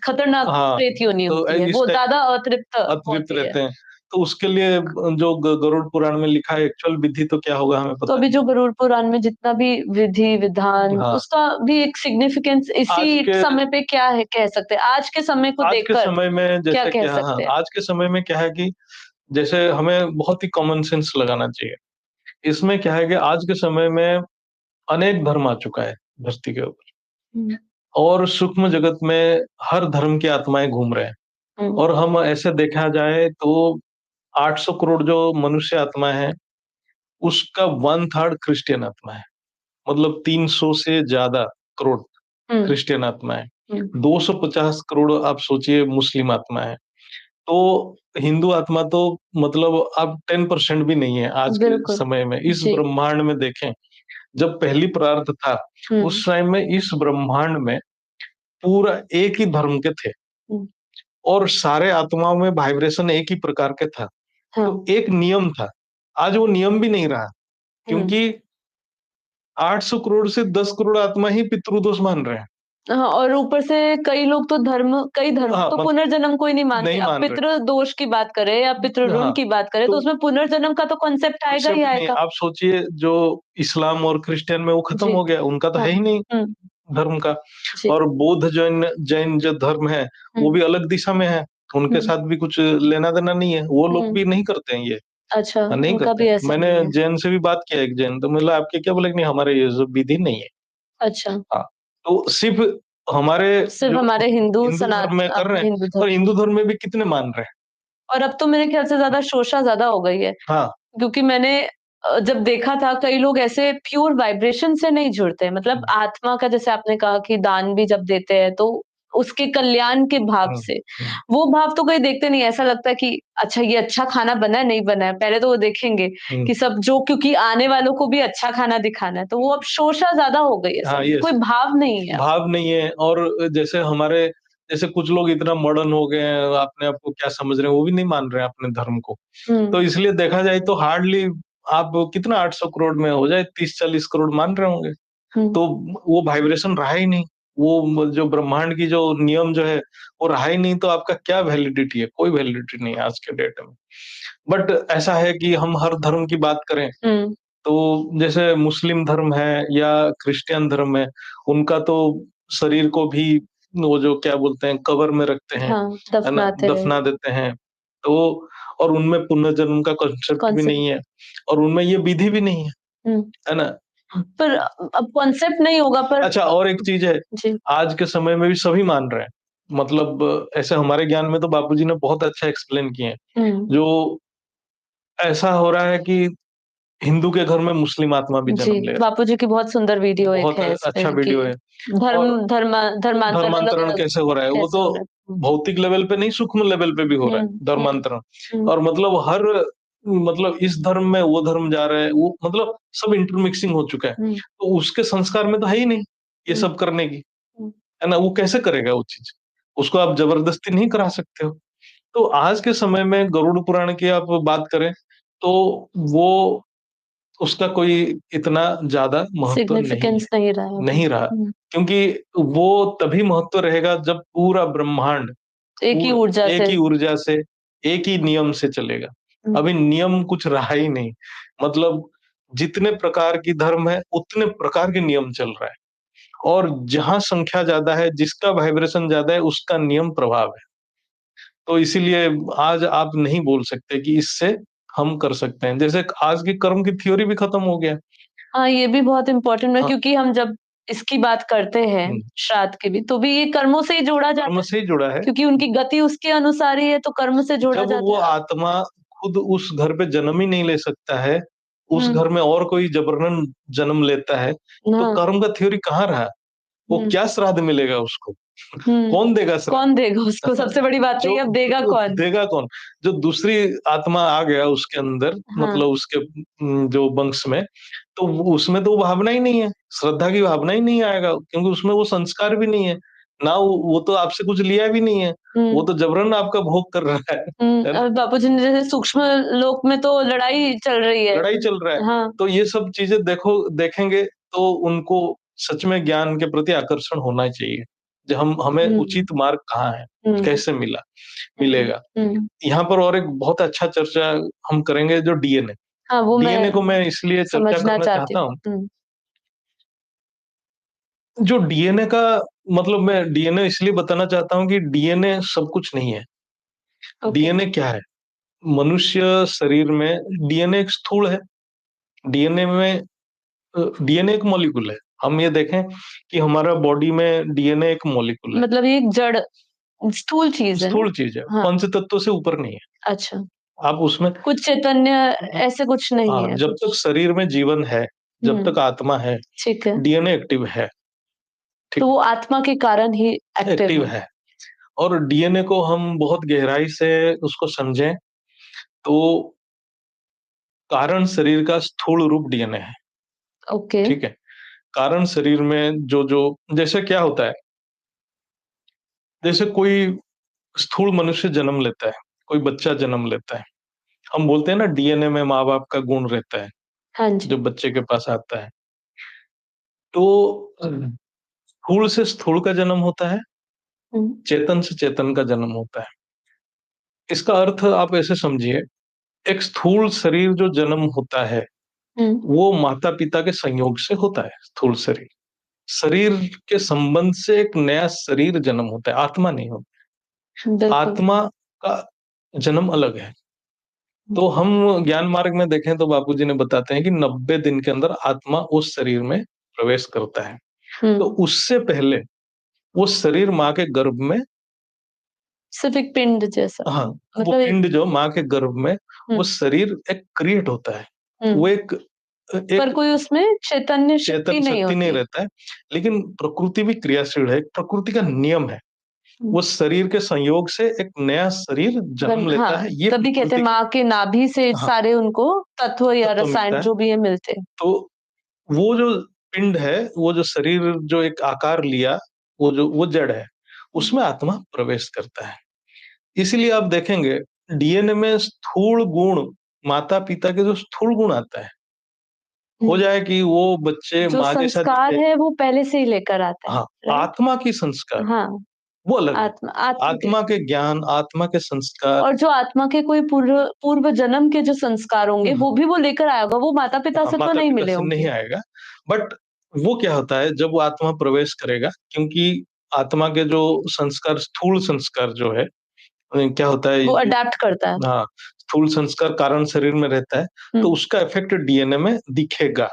खतरनाक हाँ, प्रेत योनि तो होती है, इस वो टाइप ज़्यादा अतृप्त अतृप्त होती है। रहते हैं। तो उसके लिए जो गरुड़ पुराण में लिखा है एक्चुअल विधि तो क्या होगा हमें तो पता अभी नहीं। जो गरुड़ पुराण में जितना भी विधि-विधान हाँ, उसका भी एक सिग्निफिकेंस आज इसी के समय पे क्या है कह सकते हैं? आज के समय को आज के देखकर समय में क्या जैसे कह कि हाँ, सकते हैं? आज के समय में क्या है कि जैसे हमें बहुत ही कॉमन सेंस लगाना चाहिए। इसमें क्या है कि आज के समय में अनेक धर्म आ चुका है धरती के ऊपर हुँ, और सूक्ष्म जगत में हर धर्म की आत्माएँ घूम रहे हैं हुँ, और हम ऐसे देखा जाए तो 800 करोड़ जो मनुष्य आत्मा है, उसका 1/3 क्रिश्चियन आत्मा है। मतलब 300 से ज़्यादा करोड़ हुँ, क्रिश्चियन आत्मा है। हुँ, 250 करोड़ आप सोचिए मुस्लिम आत्मा है। तो हिंदू आत्मा तो मतलब अब 10% भी नहीं है आज के बिल्कुल। समय में। इस जी। ब्रह्मांड में देखें, जब पहली प्रारब्ध था, हुँ, उस टाइम में इस ब्रह्मांड में पूरा एक ही धर्म के थे हुँ, और सारे आत्माओं में वाइब्रेशन एक ही प्रकार के था। हाँ, तो एक नियम था। आज वो नियम भी नहीं रहा हुँ। क्योंकि 800 करोड़ से 10 करोड़ आत्मा ही पितृदोष मान रहे हैं। हाँ, और ऊपर से कई धर्म हाँ, तो मत पुनर्जन्म को ही नहीं मानते। नहीं अब मान रहे। पितृ दोष की बात करें या पितृ ऋण हाँ, की बात करें, तो तो उसमें पुनर्जन्म का तो कॉन्सेप्ट आएगा ही कॉन्सेप्ट नहीं है। आएगा। आप सोचिए जो इस्लाम और क्रिश्चियन में वो खत्म जी, हो गया, उनका तो हाँ, है ही नहीं हुँ, धर्म का। जी, और बौद्ध, जैन जैन जो धर्म है, वो हुँ, भी अलग दिशा में है। उनके हुँ, साथ भी कुछ लेना-देना नहीं है। वो लोग हुँ, भी नहीं करते हैं ये। अच्छा, नहीं उनका करते भी हैं। ऐसा मैंने नहीं है। जैन से भी बात किया एक जैन, तो बोला आपके क्या? बोले कि नहीं हमारे ये सब विधि नहीं है। अच्छा, हाँ, तो सिर्फ़ हमारे सिर्फ़ जो हमारे हिंदू धर्म में कर अपने रहे हैं हिंदू धर्म और हिंदू धर्म में भी कितने मान रहे हैं। और अब तो मेरे ख्याल से ज़्यादा शोषा ज़्यादा हो गई है। हाँ, क्योंकि मैंने जब देखा था कई लोग ऐसे प्योर वाइब्रेशन से नहीं जुड़ते मतलब हुँ, आत्मा का जैसे आपने कहा कि दान भी जब देते हैं तो उसके कल्याण के भाव हुँ, से, हुँ, वो भाव तो कोई देखते नहीं ऐसा लगता है कि अच्छा ये अच्छा खाना बना है, नहीं बना है, पहले तो वो देखेंगे हुँ। कि सब जो क्योंकि आने वालों को भी अच्छा खाना दिखाना है, तो वो अब शोषा ज़्यादा हो गई है हाँ, सब, यस। कोई भाव नहीं है अब। भाव नहीं है और जैसे हमारे जैसे कुछ लोग इतना मॉडर्न हो गए हैं, अपने आप को क्या समझ रहे हैं, वो भी नहीं मान रहे हैं अपने धर्म को। हुँ, तो इसलिए देखा जाए तो हार्डली आप कितना 800 करोड़ में हो जाए 30-40 करोड़ मान रहे होंगे। हुँ, तो वो वाइब्रेशन रहा ही नहीं। वो जो ब्रह्मांड की जो नियम जो है, वो रहा ही नहीं तो आपका क्या वैलिडिटी है? कोई वैलिडिटी नहीं है आज के डेट में। बट ऐसा है कि हम हर धर्म की बात करें हुँ, तो जैसे मुस्लिम धर्म है या क्रिश्चियन धर्म है, उनका तो शरीर को भी वो जो क्या बोलते हैं कब्र में रखते हैं, हाँ, है ना? दफ़नाते हैं, दफना देते हैं। तो और उनमें पुनर्जन्म का कॉन्सेप्ट भी कॉन्सेप्ट नहीं है और उनमें ये विधि भी नहीं हुँ, है ना? पर अब कॉन्सेप्ट नहीं होगा पर अच्छा और एक चीज़ है, जी, आज के समय में भी सभी मान रहे हैं। मतलब ऐसे हमारे ज्ञान में तो बापूजी ने बहुत अच्छा एक्सप्लेन किए हैं। हुँ। जो ऐसा हो रहा है कि हिंदू के घर में मुस्लिम आत्मा भी जी, जन्म ले रहा बापूजी की बहुत सुंदर है। वीडियो एक बहुत है अच्छा इसमें कि वीडियो है और धर्मांतर धर्मांतरण अलग-अलग कैसे हो रहा है, वो कैसे तो हो रहा है? भौतिक लेवल पे नहीं सूक्ष्म लेवल पे भी हो रहा हुँ, है, हुँ, धर्मांतरण। हुँ, और मतलब हर मतलब इस धर्म में वो धर्म जा रहा है, वो मतलब सब इंटरमिक्सिंग हो चुका है। हुँ, तो उसके संस्कार में तो है ही नहीं, ये हुँ, सब करने की, हुँ। है ना? वो कैसे करेगा वो चीज़? उसको आप ज़बरदस्ती नहीं करा सकते हो। तो आज के समय में गरुड़ पुराण की आप बात करें, तो वो उसका कोई इतना ज़्यादा महत्व नहीं है, सिग्निफिकेंस नहीं रहा है अभी। नहीं रहा। क्योंकि वो तभी महत्व रहेगा जब पूरा ब्रह्मांड एक ही ऊर्जा एक से। ही ऊर्जा से, एक ही नियम से चलेगा। हुँ, अभी नियम कुछ रहा ही नहीं। मतलब जितने प्रकार की धर्म है, उतने प्रकार के नियम चल रहा है और जहाँ संख्या ज़्यादा है, जिसका वाइब्रेशन ज़्यादा है, उसका नियम प्रभाव है। तो इसीलिए आज आप नहीं बोल सकते कि इससे हम कर सकते हैं। जैसे आज की कर्म की थ्योरी भी खत्म हो गया। हाँ, ये भी बहुत इम्पोर्टेंट है हाँ, क्योंकि हम जब इसकी बात करते हैं, हुँ, श्राद्ध की भी, तो भी ये कर्मों से ही जोड़ा कर्म जाता है, से ही जुड़ा है। क्योंकि उनकी गति उसके अनुसार ही है, तो कर्म से जोड़ा जब वो जाता है। आत्मा खुद उस घर पे जन्म ही नहीं ले सकता है, उस हुँ, घर में और कोई जबरन जन्म लेता है, तो हाँ, कर्म का थ्योरी कहाँ रहा? वो हुँ, क्या श्राद्ध मिलेगा उसको? हुँ। कौन देगा श्राद्ध? कौन देगा उसको? सबसे बड़ी बात तो जो ये, अब देगा जो कौन? देगा कौन? जो दूसरी आत्मा आ गया उसके अंदर हाँ, मतलब उसके जो वंश में, तो वो उसमें तो भावना ही नहीं है, श्रद्धा की भावना ही नहीं आएगा क्योंकि उसमें वो संस्कार भी नहीं है। ना वो तो आपसे कुछ लिया भी नहीं है, वो हुँ, तो जबरन आपका भोग कर रहा है ना? और बापूजी ने जैसे सूक्ष्म लोक में तो लड़ाई चल रही है। लड़ाई चल रहा है। हाँ, तो ये सब चीज़ें देखेंगे तो उनको सच में ज्ञान के प्रति आकर्षण होना चाहिए। जो हमें हुँ, उचित मार्ग कहाँ है? हुँ, कैसे हुँ, मिलेगा? हुँ। यहाँ पर और एक बहुत अच्छा चर्चा हम करेंगे जो डीएनए। हाँ, वो डीएनए मैं को मैं इसलिए चर्चा समझना करना चाहती चाहता हूँ। हूँ, हुँ, जो डीएनए का मतलब मैं डीएनए इसलिए बताना चाहता हूँ कि डीएनए सब कुछ नहीं है। ओके, डीएनए क्या है? मनुष्य शरीर में डीएनए एक स्थूल है। डीएनए में डीएनए एक मॉलिक्यूल है। हम ये देखें कि हमारा बॉडी में डीएनए एक मॉलिक्यूल है, मतलब ये एक जड़ स्थूल चीज़ है ना? स्थूल चीज़ है, हाँ, पंच तत्व से ऊपर नहीं है। अच्छा। आप उसमें कुछ चैतन्य ऐसे कुछ नहीं हाँ, है जब तक कुछ? शरीर में जीवन है, जब हुँ, तक आत्मा है, ठीक है। डीएनए एक्टिव है, तो ठीक वो आत्मा के कारण ही है? एक्टिव एक्टिव है। है और डीएनए को हम बहुत गहराई से उसको समझें, तो कारण शरीर का स्थूल रूप डीएनए है, ओके। ठीक है? कारण शरीर में जो जैसे क्या होता है, जैसे कोई स्थूल मनुष्य जन्म लेता है, कोई बच्चा जन्म लेता है। हम बोलते हैं ना डीएनए में माँ-बाप का गुण रहता है, हाँ जो जी। बच्चे के पास आता है। तो स्थूल से स्थूल का जन्म होता है, हुँ, चेतन से चेतन का जन्म होता है। इसका अर्थ आप ऐसे समझिए, एक स्थूल शरीर जो जन्म होता है, हुँ, वो माता-पिता के संयोग से होता है, स्थूल शरीर। शरीर के संबंध से एक नया शरीर जन्म होता है, आत्मा नहीं होती। बिल्कुल। आत्मा का जन्म अलग है। तो हम ज्ञान मार्ग में देखें तो बापूजी ने बताते हैं कि 90 दिन के अंदर आत्मा उस शरीर में प्रवेश करता है। हुँ, तो उससे पहले वो शरीर माँ के गर्भ में सिर्फ़ एक पिंड जैसा। हाँ, वो मतलब एक पिंड जो माँ के गर्भ में वो हुँ, शरीर एक क्रिएट होता है। हुँ। वो पर एक कोई उसमें चैतन्य चेतन शक्ति नहीं शक्ति नहीं होती। रहता है, लेकिन प्रकृति भी क्रियाशील है, प्रकृति का नियम है। हुँ, वो शरीर के संयोग से एक नया शरीर जन्म लेता हाँ, है, ये तभी कहते हैं प्रकृति माँ के नाभि से हाँ, सारे उनको तत्व या तत्व मिलता रसायन है। जो भी है मिलते हैं। तो वो जो पिंड है, वो जो शरीर जो एक आकार लिया, वो जड़ है, हुँ, उसमें आत्मा प्रवेश करता है। इसीलिए आप देखेंगे डीएनए में स्थूल गुण माता-पिता के जो स्थूल गुण आता है, हो हुँ। जाए कि वो बच्चे जो माँ जैसा संस्कार दिखे है वो पहले से ही लेकर आता है, हाँ, राइट? आत्मा की संस्कार हाँ, वो अलग है। आत्मा आत्म के आत्मा के ज्ञान, आत्मा के संस्कार और जो आत्मा के कोई पूर्व पूर्व जन्म के जो संस्कार होंगे, हुँ, वो भी वो लेकर आया होगा, वो माता-पिता हाँ, से तो नहीं माता-पिता मिले से नहीं होंगे। आएगा, बट वो क्या होता है जब वो आत्मा प्रवेश करेगा क्योंकि आत्मा के जो संस्कार स्थूल संस्कार जो है क्या होता है वो जो अडैप्ट करता है। हाँ, स्थूल संस्कार कारण शरीर में रहता है, हुँ, तो उसका इफ़ेक्ट डीएनए में दिखेगा।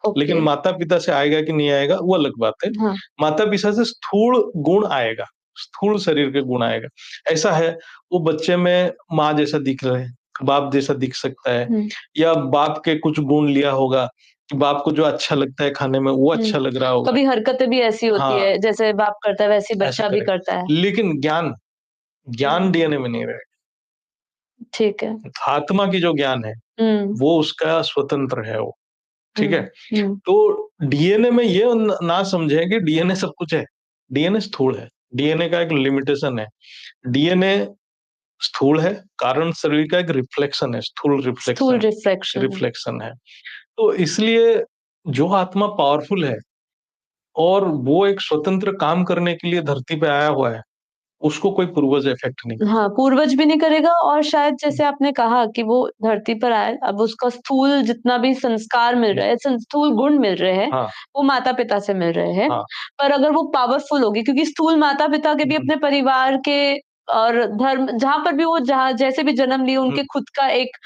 लेकिन ओके, माता-पिता से आएगा कि नहीं आएगा, वो अलग बात है। हाँ, माता-पिता से स्थूल गुण आएगा, स्थूल शरीर के गुण आएगा। ऐसा है, वो बच्चे में माँ जैसा दिख रहे हैं, बाप जैसा दिख सकता है हुँ, या बाप के कुछ गुण लिया होगा, कि बाप को जो अच्छा लगता है खाने में, वो हुँ। अच्छा लग रहा होगा। कभी हरकतें भी ऐसी होती हाँ, है, जैसे बाप करता है वैसे ही ऐसा बच्चा भी करेगा। करता है। लेकिन ज्ञान हुँ, डीएनए में नहीं रहेगा। ठीक है। आत्मा की जो ज्ञान है, हुँ, वो उसका स्वतंत्र है वो, ठीक है? हुँ, हुँ, तो डीएनए में ये ना समझें कि डीएनए सब कुछ है। डीएनए स्थूल है। डीएनए का एक लिमिटेशन है। डीएनए स्थूल है, कारण शरीर का एक रिफ्लेक्शन है, स्थूल स्थूल रिफ्लेक्शन रिफ्लेक्शन है। रिफ्लेक्शन है। तो इसलिए जो आत्मा पावरफुल है और वो एक स्वतंत्र काम करने के लिए धरती पे आया हुआ है, उसको कोई पूर्वज इफेक्ट नहीं कर हाँ, सकता। पूर्वज भी नहीं करेगा और शायद जैसे आपने कहा कि वो धरती पर आए, अब उसका स्थूल जितना भी संस्कार मिल रहा है, स्थूल गुण मिल रहे हैं, हाँ, वो माता-पिता से मिल रहे हैं। हाँ। पर अगर वो पावरफुल होगी क्योंकि स्थूल माता-पिता के भी हुँ, अपने परिवार के और धर्म जहाँ पर भी वो जहाँ जैसे भी जन्म लिए हुँ, उनके खुद का एक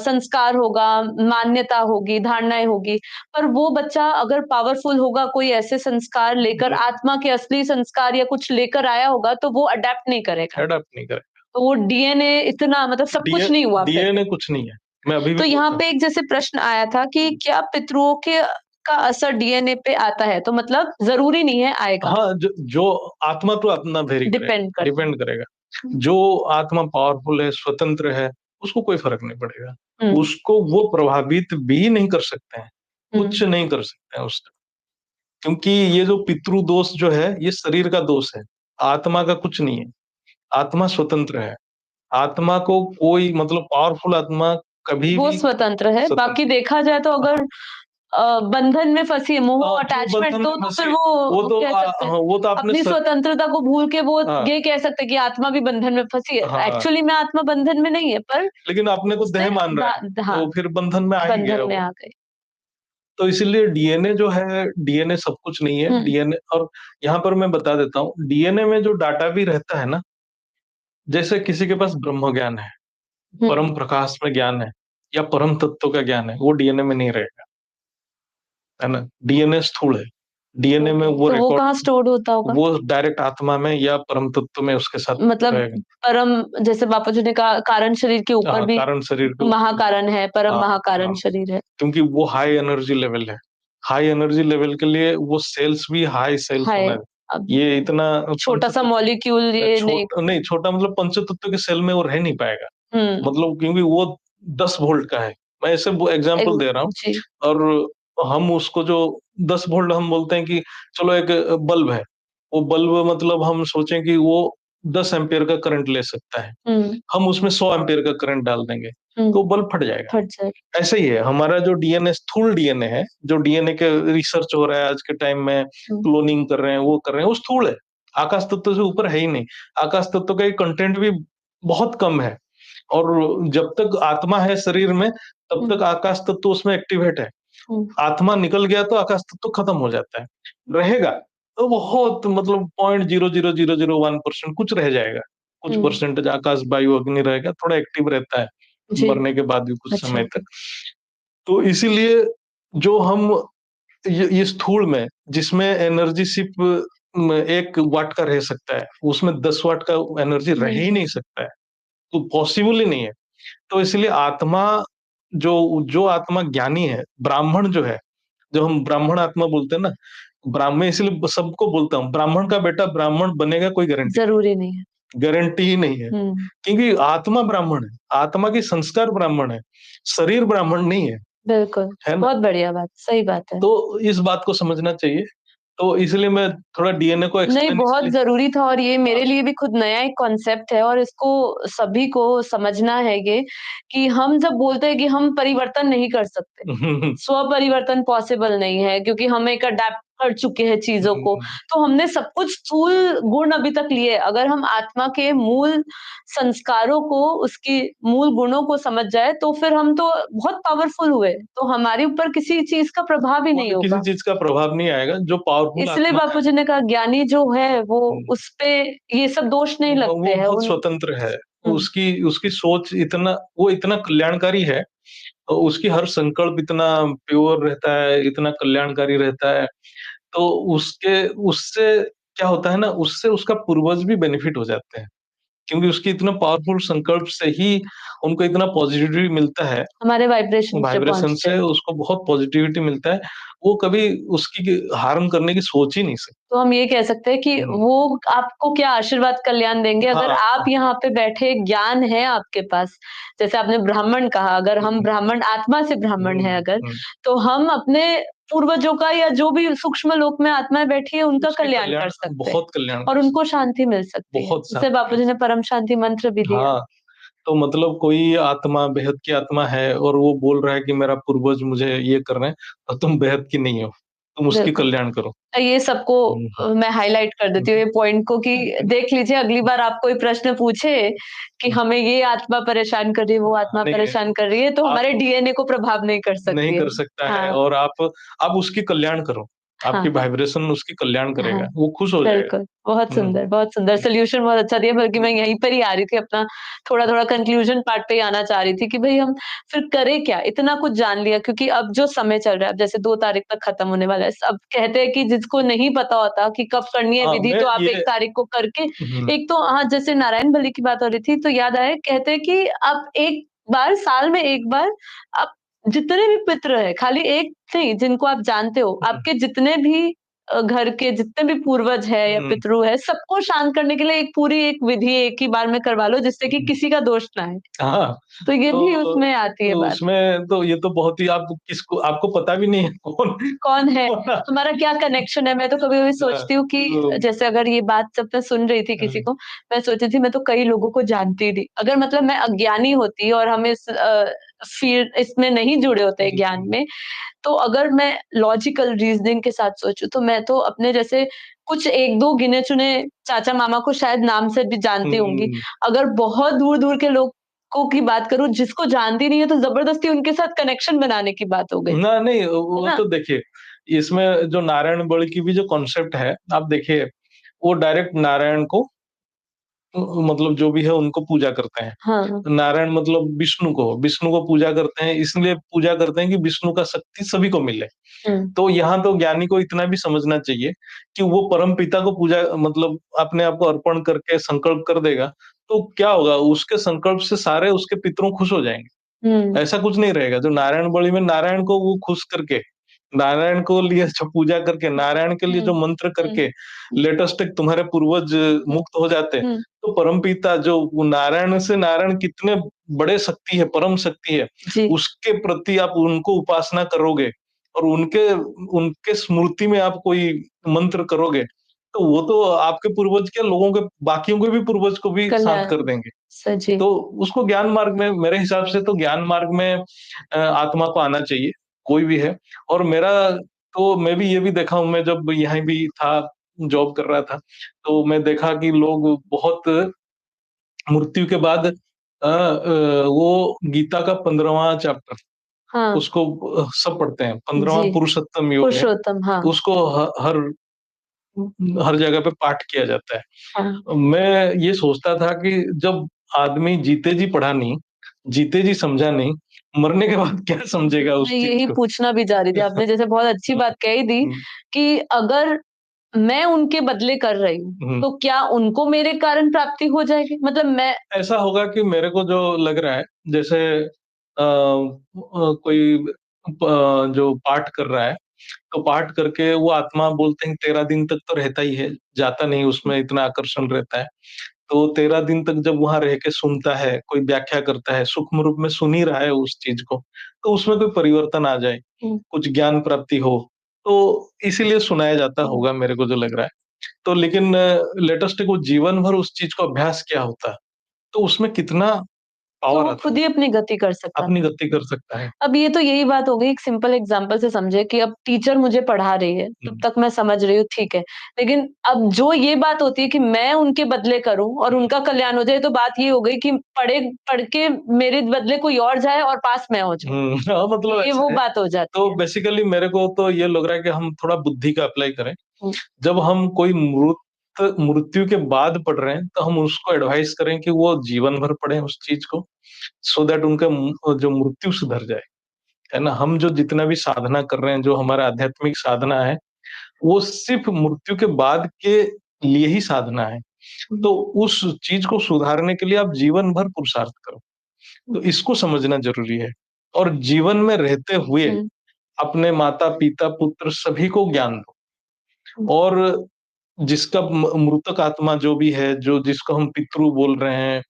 संस्कार होगा, मान्यता होगी, धारणाएँ होगी। पर वो बच्चा अगर पावरफुल होगा, कोई ऐसे संस्कार लेकर हुँ, आत्मा के असली संस्कार या कुछ लेकर आया होगा, तो वो अडैप्ट नहीं करेगा। अडॉप्ट नहीं करेगा। तो वो डीएनए इतना मतलब सब डीए कुछ नहीं हुआ फिर। डीएनए कुछ नहीं है। मैं अभी भी तो यहाँ बोलता हूँ। पे एक जैसे प्रश्न आया था कि क्या पितरुओं के का असर डीएनए पे आता है? तो मतलब ज़रूरी नहीं है आएगा, हाँ, जो आत्मा तो अपना वेरी डिपेंड करेगा, करता है। डिपेंड करेगा। जो आत्मा पावरफुल है, स्वतंत्र है, उसको कोई फ़र्क नहीं पड़ेगा। हुँ, उसको वो प्रभावित भी नहीं कर सकते हैं, हुँ, कुछ नहीं कर सकते हैं उसका। क्योंकि ये जो पितृ दोष जो है, ये शरीर का दोष है, आत्मा का कुछ नहीं है। आत्मा स्वतंत्र है। आत्मा को कोई मतलब पावरफुल आत्मा कभी वो भी स्वतंत्र है। बाकी स्वतंत्र देखा जाए तो हाँ, अगर बंधन में फँसी है, मोह जो अटैचमेंट बंधन में तो फँसी फिर है, वो वो तो कह सकते हैं, हाँ, वो तो आपने अपनी स्वतंत्रता को भूल के वो हाँ, ये कह सकते हैं कि आत्मा भी बंधन में फँसी है। हाँ, एक्चुअली में आत्मा बंधन में नहीं है, पर लेकिन अपने को उसने देह मान रहा है, हाँ, तो फिर बंधन में आ ही गया बंधन में वो। आ गई। तो इसीलिए डीएनए जो है, डीएनए सब कुछ नहीं है। हुँ, डीएनए और यहाँ पर मैं बता देता हूँ, डीएनए में जो डाटा भी रहता है ना, जैसे किसी के पास ब्रह्म ज्ञान है, हुँ। परम प्रकाश में ज्ञान है या परम तत्व का ज्ञान है, वो डीएनए में नहीं रहेगा, है ना? डीएनए स्थूल है। डीएनए में ओके, वो तो वो कहाँ रिकॉर्ड स्टोर्ड होता होगा? वो डायरेक्ट आत्मा में या परम तत्व में उसके साथ मतलब रहेगा। परम जैसे बापू जी ने कहा कारण शरीर के ऊपर हाँ, भी कारण शरीर के ऊपर महाकारण है, परम हाँ, महाकारण हाँ, शरीर है। क्योंकि वो हाई एनर्जी लेवल है। हाई एनर्जी लेवल के लिए वो सेल्स भी हाई सेल्स है, होना है। अब ये इतना छोटा-सा पंचतत्व मॉलिक्यूल ये नहीं नहीं छोटा मतलब पंचतत्व के सेल में वो रह नहीं पाएगा। हुँ, मतलब क्योंकि वो 10 वोल्ट का है। मैं ऐसे वो एक एग्ज़ाम्पल दे रहा हूँ जी, और हम उसको जो 10 वोल्ट हम बोलते हैं कि चलो एक बल्ब है। वो बल्ब मतलब हम सोचें कि वो 10 एम्पीयर का करंट ले सकता है। हुँ, हम उसमें 100 एम्पीयर का करंट डाल देंगे, हुँ, तो बल्ब फट जाएगा। फट जाए। ऐसे ही है, हमारा जो डीएनए स्थूल डीएनए है, जो डीएनए के रिसर्च हो रहा है आज के टाइम में, हुँ, क्लोनिंग कर रहे हैं, वो कर रहे हैं, वो स्थूल है। आकाश तत्व से ऊपर है ही नहीं। आकाश तत्व का कंटेंट भी बहुत कम है और जब तक आत्मा है शरीर में, तब हुँ, तक आकाश तत्व उसमें एक्टिवेट है। हुँ, आत्मा निकल गया तो आकाश तत्व खत्म हो जाता है। रहेगा तो बहुत मतलब 0.00001% कुछ रह जाएगा। कुछ हुँ, परसेंटेज आकाश, वायु, अग्नि रहेगा, थोड़ा एक्टिव रहता है, जी, मरने के बाद भी कुछ अच्छा। समय तक। तो इसीलिए जो हम ये स्थूल में जिसमें एनर्जी सिर्फ़ 1 वाट का रह सकता है, उसमें 10 वाट का एनर्जी रह हुँ, ही नहीं सकता है, तो पॉसिबल ही नहीं है। तो इसलिए आत्मा जो जो आत्मा ज्ञानी है, ब्राह्मण जो है, जो हम ब्राह्मण आत्मा बोलते हैं ना, मैं इसलिए सबको बोलता हूँ, ब्राह्मण का बेटा ब्राह्मण बनेगा कोई गारंटी नहीं ज़रूरी नहीं है। है, गारंटी ही नहीं है। हुँ, क्योंकि आत्मा ब्राह्मण है, आत्मा की संस्कार ब्राह्मण है, शरीर ब्राह्मण नहीं बिल्कुल, है ना? बहुत बढ़िया बात, सही बात है। तो इस बात को समझना चाहिए। तो इसलिए मैं थोड़ा डीएनए को नहीं, एक्सप्लेन बहुत इसलिए ज़रूरी था और ये हाँ। मेरे लिए भी खुद नया एक कॉन्सेप्ट है और इसको सभी को समझना है ये, कि हम जब बोलते हैं कि हम परिवर्तन नहीं कर सकते, स्व-परिवर्तन पॉसिबल नहीं है क्योंकि हम एक अडैप्ट कर चुके हैं चीज़ों को। तो हमने सब कुछ स्थूल गुण अभी तक लिए, अगर हम आत्मा के मूल संस्कारों को, उसकी मूल गुणों को समझ जाएँ, तो फिर हम तो बहुत पावरफुल हुए, तो हमारे ऊपर किसी चीज़ का प्रभाव ही नहीं कोई किसी होगा। चीज़ का प्रभाव नहीं आएगा, जो पावरफुल इसलिए आत्मा है बापूजी ने कहा ज्ञानी जो है वो हुँ, उसपे ये सब दोष नहीं लगते वो हैं बहुत उन स्वतंत्र है। हुँ, उसकी उसकी सोच वो इतना कल्याणकारी है उसकी हर संकल्प इतना प्योर रहता है, इतना कल्याणकारी रहता है, तो उसके उससे क्या होता है ना, उससे उसका पूर्वज भी बेनिफिट हो जाते हैं। क्योंकि उसकी इतना पावरफुल संकल्प से ही उनको इतना पॉज़िटिविटी मिलता है, हमारे वाइब्रेशन पे वाइब्रेशन पहुँचते से हैं। उसको बहुत पॉज़िटिविटी मिलता है। वो कभी उसकी हार्म करने की सोच ही नहीं सकता। तो हम ये कह सकते हैं कि हुँ। वो आपको क्या आशीर्वाद कल्याण देंगे अगर हाँ, आप हाँ। यहाँ पे बैठे ज्ञान है आपके पास। जैसे आपने ब्राह्मण कहा, अगर हम हुँ, ब्राह्मण आत्मा से हुँ, ब्राह्मण हैं अगर, हुँ, तो हम अपने पूर्वजों का या जो भी सूक्ष्म लोक में आत्माएँ बैठी है उनका उसके कल्याण कर कल्याण सकते हैं बहुत कल्याण और कर उनको सकते शांति मिल सकती हैं, है। बहुत जैसे शांति बापू मिल जी ने सकती परम शांति मंत्र भी है। दिया। हाँ, तो मतलब कोई आत्मा बेहद की आत्मा है और वो बोल रहा है कि मेरा पूर्वज मुझे ये कर रहे हैं, और तुम बेहद की नहीं हो, तुम उसकी बिल्कुल। कल्याण करो। ये सबको हुँ, हुँ। मैं हाइलाइट कर देती हूँ ये पॉइंट को कि देख लीजिए अगली बार आप कोई प्रश्न पूछे कि हुँ, हमें ये आत्मा परेशान कर रही है, वो हाँ, आत्मा नहीं परेशान कर रही है, तो आप हमारे डीएनए को प्रभाव नहीं कर नहीं सकती है। कर सकता है हाँ, और आप उसकी कल्याण करो। आपकी हाँ, वाइब्रेशन उसकी कल्याण हाँ। करेगा, वो खुश हो जाएगा। बिल्कुल, बहुत हुँ, सुंदर, बहुत सुंदर हुँ, सॉल्यूशन बहुत अच्छा दिया बल्कि हुँ, मैं यहीं पर ही आ रही थी अपना थोड़ा-थोड़ा कंक्लूजन पार्ट पे ही आना चाह रही थी कि भई हम फिर करें क्या? इतना कुछ जान लिया क्योंकि अब जो समय चल रहा है, अब जैसे 2 तारीख तक खत्म होने वाला है। अब कहते हैं कि जिसको नहीं पता होता कि कब करनी है हाँ, विधि मैं तो आप 1 ये तारीख को करके हुँ, एक तो हाँ, जैसे नारायण बलि की बात हो रही थी तो याद आया कहते हैं कि आप 1 बार साल में 1 बार आप जितने भी पितृ हैं, खाली एक नहीं जिनको आप जानते हो, हुँ, आपके जितने भी घर के जितने भी पूर्वज हैं या हुँ, पितरु हैं, सबको शांत करने के लिए एक पूरी एक विधि एक ही बार में करवा लो जिससे कि हुँ। किसी का दोष ना आए। हाँ, तो ये भी तो उसमें आती है बात। उसमें तो ये तो बहुत ही आप किसको आपको पता भी नहीं है कौन कौन है? कौन तुम्हारा क्या कनेक्शन है? मैं तो कभी-कभी हाँ, सोचती हूँ कि तो जैसे अगर ये बात जब मैं सुन रही थी किसी को, मैं सोची थी मैं तो कई लोगों को जानती ही नहीं। अगर मतलब मैं अज्ञानी होती और हम इस फ़ील्ड इसमें नहीं जुड़े होते हुँ, ज्ञान हुँ, में, तो अगर मैं लॉजिकल रीज़निंग के साथ सोचूँ तो मैं तो अपने जैसे कुछ 1-2 गिने-चुने चाचा-मामा को शायद नाम से भी जानती होंगी। हुँ, अगर बहुत दूर-दूर के लोगों की बात करूँ जिसको जानती नहीं है तो ज़बरदस्ती उनके साथ कनेक्शन बनाने की बात हो गई। ना नहीं है वो ना? तो देखिए, इसमें जो नारायण बलि की भी जो कॉन्सेप्ट है, आप देखिए, वो डायरेक्ट नारायण को मतलब जो भी है उनको पूजा करते हैं। हाँ। नारायण मतलब विष्णु को पूजा करते हैं, इसलिए पूजा करते हैं कि विष्णु का शक्ति सभी को मिले। हुँ, तो यहाँ तो ज्ञानी को इतना भी समझना चाहिए कि वो परमपिता को पूजा मतलब अपने आप को अर्पण करके संकल्प कर देगा, तो क्या होगा उसके संकल्प से सारे उसके पितरों खुश हो जाएँगे। हुँ, ऐसा कुछ नहीं रहेगा, जो नारायण बलि में नारायण को वो खुश करके, नारायण को लिए जो पूजा करके, नारायण के लिए हुँ, जो मंत्र हुँ, करके, लेटेस्ट तुम्हारे पूर्वज हुँ, मुक्त हो जाते, हुँ, तो परमपिता जो वो नारायण से नारायण कितने बड़े शक्ति है, परम शक्ति है, जी, उसके प्रति आप उनको उपासना करोगे और उनके उनके स्मृति में आप कोई मंत्र करोगे, तो वो तो आपके पूर्वज क्या लोगों के बाकियों के भी पूर्वज को भी शांत कल्याण कर देंगे। सजी। तो उसको ज्ञान मार्ग में मेरे हिसाब से तो ज्ञान मार्ग में आत्मा को आना चाहिए, कोई भी है। और मेरा तो मैं भी ये भी देखा हूँ मैं जब यहाँ भी था, जॉब कर रहा था, तो मैं देखा कि लोग बहुत मृत्यु के बाद वो गीता का 15वां चैप्टर हाँ, उसको सब पढ़ते हैं, 15वां जी, पुरुषोत्तम योग है, पुरुषोत्तम, हाँ, तो उसको हर जगह पे पाठ किया जाता हाँ। है। मैं ये सोचता था कि जब आदमी जीते जी पढ़ा नहीं, जीते जी समझा नहीं, मरने के बाद क्या समझेगा मैं उस चीज़ यही को? पूछना भी चाह रही थी, आपने जैसे बहुत अच्छी हुँ, बात कह दी हुँ, कि अगर मैं उनके बदले कर रही हूँ, हुँ। तो क्या उनको मेरे कारण प्राप्ति हो जाएगी? मतलब मैं ऐसा होगा कि मेरे को जो लग रहा है जैसे कोई जो पाठ कर रहा है, तो पाठ करके वो आत्मा बोलते हैं 13 दिन तक तो रहता ही है, जाता नहीं उसमें इतना आकर्षण रहता है। तो 13 दिन तक जब वहाँ रह के सुनता है, कोई व्याख्या करता है, सूक्ष्म रूप में सुन ही रहा है उस चीज़ को, तो उसमें कोई परिवर्तन आ जाए, हुँ, कुछ ज्ञान प्राप्ति हो, तो इसीलिए सुनाया जाता हुँ, होगा मेरे को जो लग रहा है। तो लेकिन लेटेस्ट को जीवन भर उस चीज़ को अभ्यास किया होता, तो उसमें कितना तो पावर वो आता, खुद ही अपनी गति कर सकता अपनी था। गति कर सकता है। अब ये तो यही बात हो गई एक सिंपल एग्जांपल से समझे कि अब टीचर मुझे पढ़ा रही है, हुँ, तब तक मैं समझ रही हूँ ठीक है। लेकिन अब जो ये बात होती है कि मैं उनके बदले करूँ और हुँ, उनका कल्याण हो जाए तो बात ये हो गई कि पढ़ के मेरे बदले कोई और जाए और पास मैं हो जाऊँ। हुँ, हाँ, मतलब ये वो ऐसा है। बात हो जाती तो है। बेसिकली मेरे को तो ये लग रहा है कि हम थोड़ा बुद्धि का अप्लाई करें। हुँ, जब हम कोई मृत्यु के बाद पढ़ रहे हैं, तो हम उसको एडवाइस करें कि वो जीवन भर पढ़ें उस चीज़ को, सो दैट उनका जो मृत्यु सुधर जाए, है ना? हम जो जितना भी साधना कर रहे हैं, जो हमारा आध्यात्मिक साधना है, वो सिर्फ़ मृत्यु के बाद के लिए ही साधना है। हुँ, तो उस चीज़ को सुधारने के लिए आप जीवन भर पुरुषार्थ करो। हुँ, तो इसको समझना ज़रूरी है और जीवन में रहते हुए हुँ, अपने माता-पिता, पुत्र सभी को ज्ञान दो हुँ, और जिसका मृतक आत्मा जो भी है, जो जिसको हम पितृ बोल रहे हैं,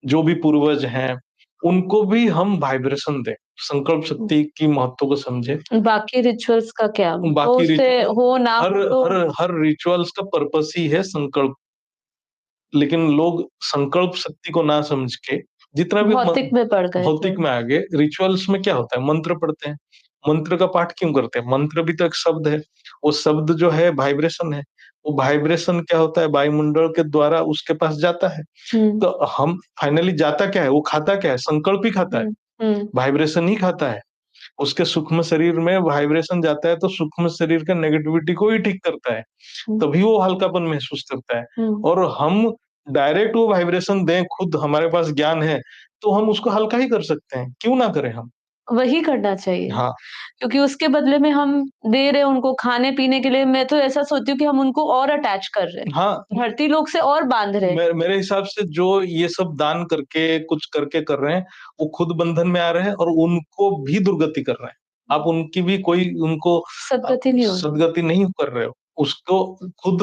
जो भी पूर्वज हैं, उनको भी हम वाइब्रेशन दें, संकल्प शक्ति की महत्व को समझें। बाकी रिचुअल्स का क्या? वो बाकी उससे रिचुअल हो ना हर हो तो हर हर रिचुअल्स का पर्पस ही है संकल्प। लेकिन लोग संकल्प शक्ति को ना समझ के जितना भी भौतिक में पड़ गए भौतिक थोड़ा। में आ गए। रिचुअल्स में क्या होता है, मंत्र पढ़ते हैं। मंत्र का पाठ क्यों करते हैं? मंत्र भी तो एक शब्द है। वो शब्द जो है वाइब्रेशन है। वो वाइब्रेशन क्या होता है, वायुमंडल के द्वारा उसके पास जाता है। हुँ, तो हम फाइनली जाता क्या है, वो खाता क्या है, संकल्प ही खाता है, हुँ, हुँ, वाइब्रेशन ही खाता है। उसके सूक्ष्म शरीर में वाइब्रेशन जाता है तो सूक्ष्म शरीर का नेगेटिविटी को ही ठीक करता है। हुँ, तभी वो हल्कापन महसूस करता है। हुँ। और हम डायरेक्ट वो वाइब्रेशन दें, खुद हमारे पास ज्ञान है, तो हम उसको हल्का ही कर सकते हैं, क्यों ना करें हम? वही करना चाहिए, हाँ, क्योंकि उसके बदले में हम दे रहे हैं उनको खाने-पीने के लिए। मैं तो ऐसा सोचती हूँ कि हम उनको और अटैच कर रहे हैं, हाँ, धरती लोक से और बाँध रहे हैं। मेरे हिसाब से जो ये सब दान करके, कुछ करके कर रहे हैं, वो खुद बंधन में आ रहे हैं और उनको भी दुर्गति कर रहे हैं। आप उनकी भी कोई उनको सदगति नहीं हो रही। सद्गति नहीं कर रहे हो। उसको खुद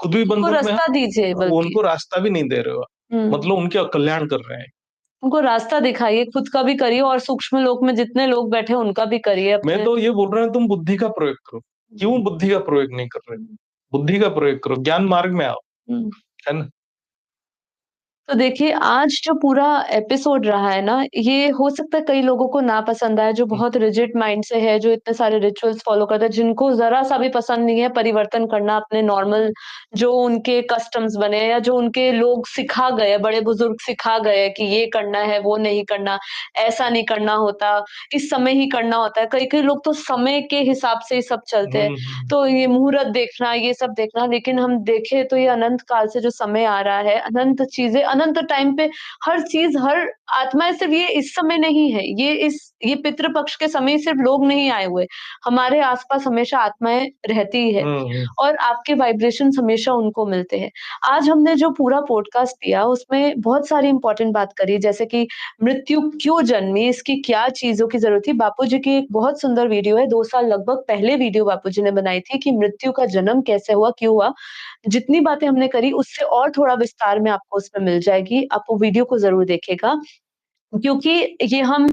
भी उनको बंधन में है, रास्ता दीजिए बल्कि। उनको रास्ता भी नहीं दे रहे हो आप। हुँ, मतलब उनका कल्याण कर रहे हैं। उनको रास्ता दिखाइए, खुद का भी करिए और सूक्ष्म लोक में जितने लोग बैठे हैं उनका भी करिए मैं अपने। तो ये बोल रहा हूँ तुम बुद्धि का प्रयोग करो। क्यों बुद्धि का प्रयोग नहीं कर रहे? हुँ, बुद्धि का प्रयोग करो, ज्ञान मार्ग में आओ, हुँ। है ना? तो देखिए, आज जो पूरा एपिसोड रहा है ना, ये हो सकता है कई लोगों को ना पसंद आए, जो हुँ, बहुत रिजिड माइंड से है, जो इतने सारे रिचुअल्स फॉलो करते हैं, जिनको ज़रा-सा भी पसंद नहीं है परिवर्तन करना अपने नॉर्मल जो उनके कस्टम्स बने हैं या जो उनके लोग सिखा गए, बड़े-बुजुर्ग सिखा गए कि ये करना है, वो नहीं करना, ऐसा नहीं करना होता, इस समय ही करना होता है। कई-कई लोग तो समय के हिसाब से ही सब चलते हैं। हुँ, हुँ, तो ये मुहूर्त देखना, ये सब देखना, लेकिन हम देखें तो ये अनंत काल से जो समय आ रहा है, अनंत चीज़ें, अनंत टाइम पे हर चीज़, हर आत्माएँ सिर्फ़ ये इस समय नहीं है, ये पितृ पक्ष के समय सिर्फ़ लोग नहीं आए हुए, हमारे आस-पास हमेशा आत्माएँ रहती ही है हुँ, हुँ, और आपके वाइब्रेशंस हमेशा उनको मिलते हैं। आज हमने जो पूरा पॉडकास्ट दिया, उसमें बहुत सारी इम्पोर्टेंट बात करी, जैसे कि मृत्यु क्यों जन्मी, इसकी क्या चीज़ों की ज़रूरत थी। बापूजी की एक बहुत सुंदर वीडियो है, 2 साल लगभग पहले वीडियो बापूजी ने बनाई थी कि मृत्यु का जन्म कैसे हुआ, क्यों हुआ। जितनी बातें हमने करी उससे और थोड़ा विस्तार में आपको उसमें मिल जाएगी। आप वो वीडियो को ज़रूर देखिएगा। क्योंकि ये हम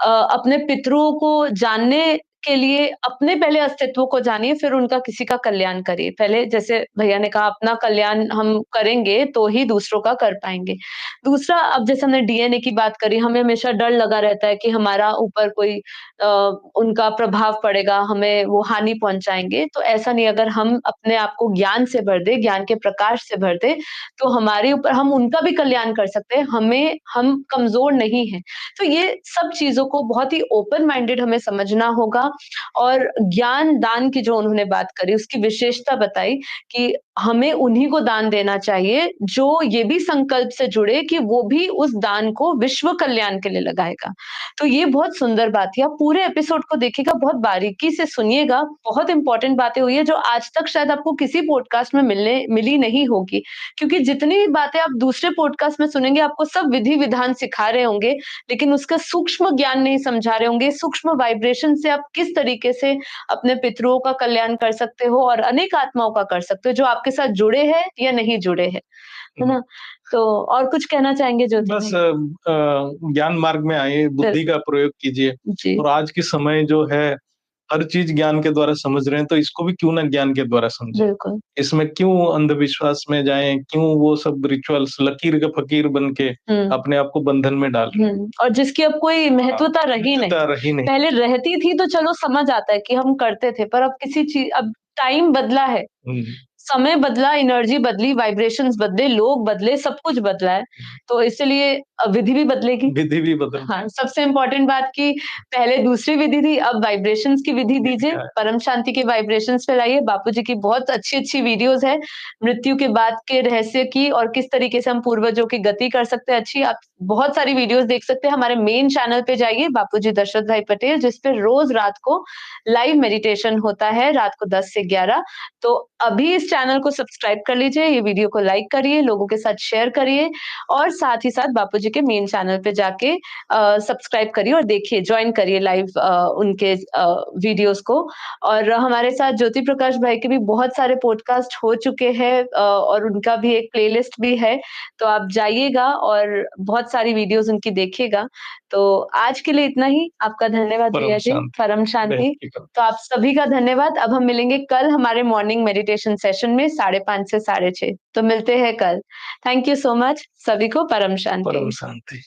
अपने पितरों को जानने के लिए अपने पहले अस्तित्व को जानिए, फिर उनका किसी का कल्याण करिए। पहले जैसे भैया ने कहा अपना कल्याण हम करेंगे तो ही दूसरों का कर पाएँगे। दूसरा, अब जैसे हमने डीएनए की बात करी, हमें हमेशा डर लगा रहता है कि हमारा ऊपर कोई अ, उनका प्रभाव पड़ेगा, हमें वो हानि पहुँचाएँगे। तो ऐसा नहीं, अगर हम अपने आप को ज्ञान से भर दें, ज्ञान के प्रकाश से भर दें, तो हमारे ऊपर हम उनका भी कल्याण कर सकते हैं, हम कमज़ोर नहीं हैं। तो ये सब चीज़ों को बहुत ही ओपन माइंडेड हमें समझना होगा और ज्ञान दान की जो उन्होंने बात करी, उसकी विशेषता बताई कि हमें उन्हीं को दान देना चाहिए, जो ये भी संकल्प से जुड़े कि वो भी उस दान को विश्व कल्याण के लिए लगाएगा। तो ये बहुत सुंदर बात थी। आप पूरे एपिसोड को देखिएगा, बहुत बारीकी से सुनिएगा, बहुत इम्पोर्टेंट बातें हुई हैं, जो आज तक शायद आपको किसी पॉडकास्ट में मिली नहीं होगी। क्योंकि जितनी भी बातें आप दूसरे पॉडकास्ट में सुनेंगे, आपको सब विधि-विधान सिखा रहे होंगे, लेकिन उसका सूक्ष्म ज्ञान नहीं समझा रहे होंगे। सूक्ष्म वाइब्रेशन से आप किस तरीके से अपने पितरों का कल्याण कर सकते हो और अनेक आत्माओं का कर सकते हो, जो आपके साथ जुड़े हैं या नहीं जुड़े हैं। है हुँ। ना? तो और कुछ कहना चाहेंगे ज्योति बस भाई? ज्ञान मार्ग में आइए, बुद्धि बिल्कुल, का प्रयोग कीजिए। जी, और आज के समय जो है, हर चीज़ ज्ञान के द्वारा समझ रहे हैं, तो इसको भी क्यों ना ज्ञान के द्वारा समझें। बिल्कुल। इसमें क्यों अंधविश्वास में जाएँ, क्यों वो सब रिचुअल्स लकीर के फ़कीर बन के हुँ, अपने आप को बंधन में डाल रहे हैं। और जिसकी अब कोई हाँ, महत्वता रही नहीं। मित्रता रही नहीं। पहले रहती थी तो चलो समझ आता है कि हम करते थे, पर अब टाइम बदला है। हुँ, समय बदला, एनर्जी बदली, वाइब्रेशंस बदले, लोग बदले, सब कुछ बदला है। हुँ। तो इसलिए विधि भी बदलेगी। विधि भी बदल हाँ, सबसे इम्पोर्टेंट बात कि पहले दूसरी विधि थी, अब वाइब्रेशंस की विधि दीजिए, गया है। परम शांति के वाइब्रेशंस फैलाइए। बापूजी की बहुत अच्छी-अच्छी वीडियोज़ हैं, मृत्यु के बाद के रहस्य की और किस तरीके से हम पूर्वजों की गति कर सकते हैं अच्छी। आप बहुत सारी वीडियोज़ देख सकते हैं। हमारे मेन चैनल पे जाइए, बापूजी दशरथ भाई पटेल, जिस पे रोज़ रात को लाइव मेडिटेशन होता है, रात को 10 से 11। तो अभी इस चैनल चैनल को सब्सक्राइब कर लीजिए, ये वीडियो को लाइक करिए, लोगों के साथ शेयर करिए और साथ ही साथ बापूजी के मेन चैनल पे जाके सब्सक्राइब करिए और देखिए, जॉइन करिए लाइव उनके वीडियोज़ को। और हमारे साथ ज्योति प्रकाश भाई के भी बहुत सारे पॉडकास्ट हो चुके हैं और उनका भी एक प्लेलिस्ट भी है, तो आप जाइएगा और बहुत सारी वीडियोज़ उनकी देखिएगा। तो आज के लिए इतना ही। आपका धन्यवाद परम भैया जी, शांति, परम शांति। बेहद तो आप सभी का धन्यवाद। अब हम मिलेंगे कल हमारे मॉर्निंग मेडिटेशन सेशन में 5:30 से 6:30। तो मिलते हैं कल। Thank you so much. सभी को परम परम शांति। शांति।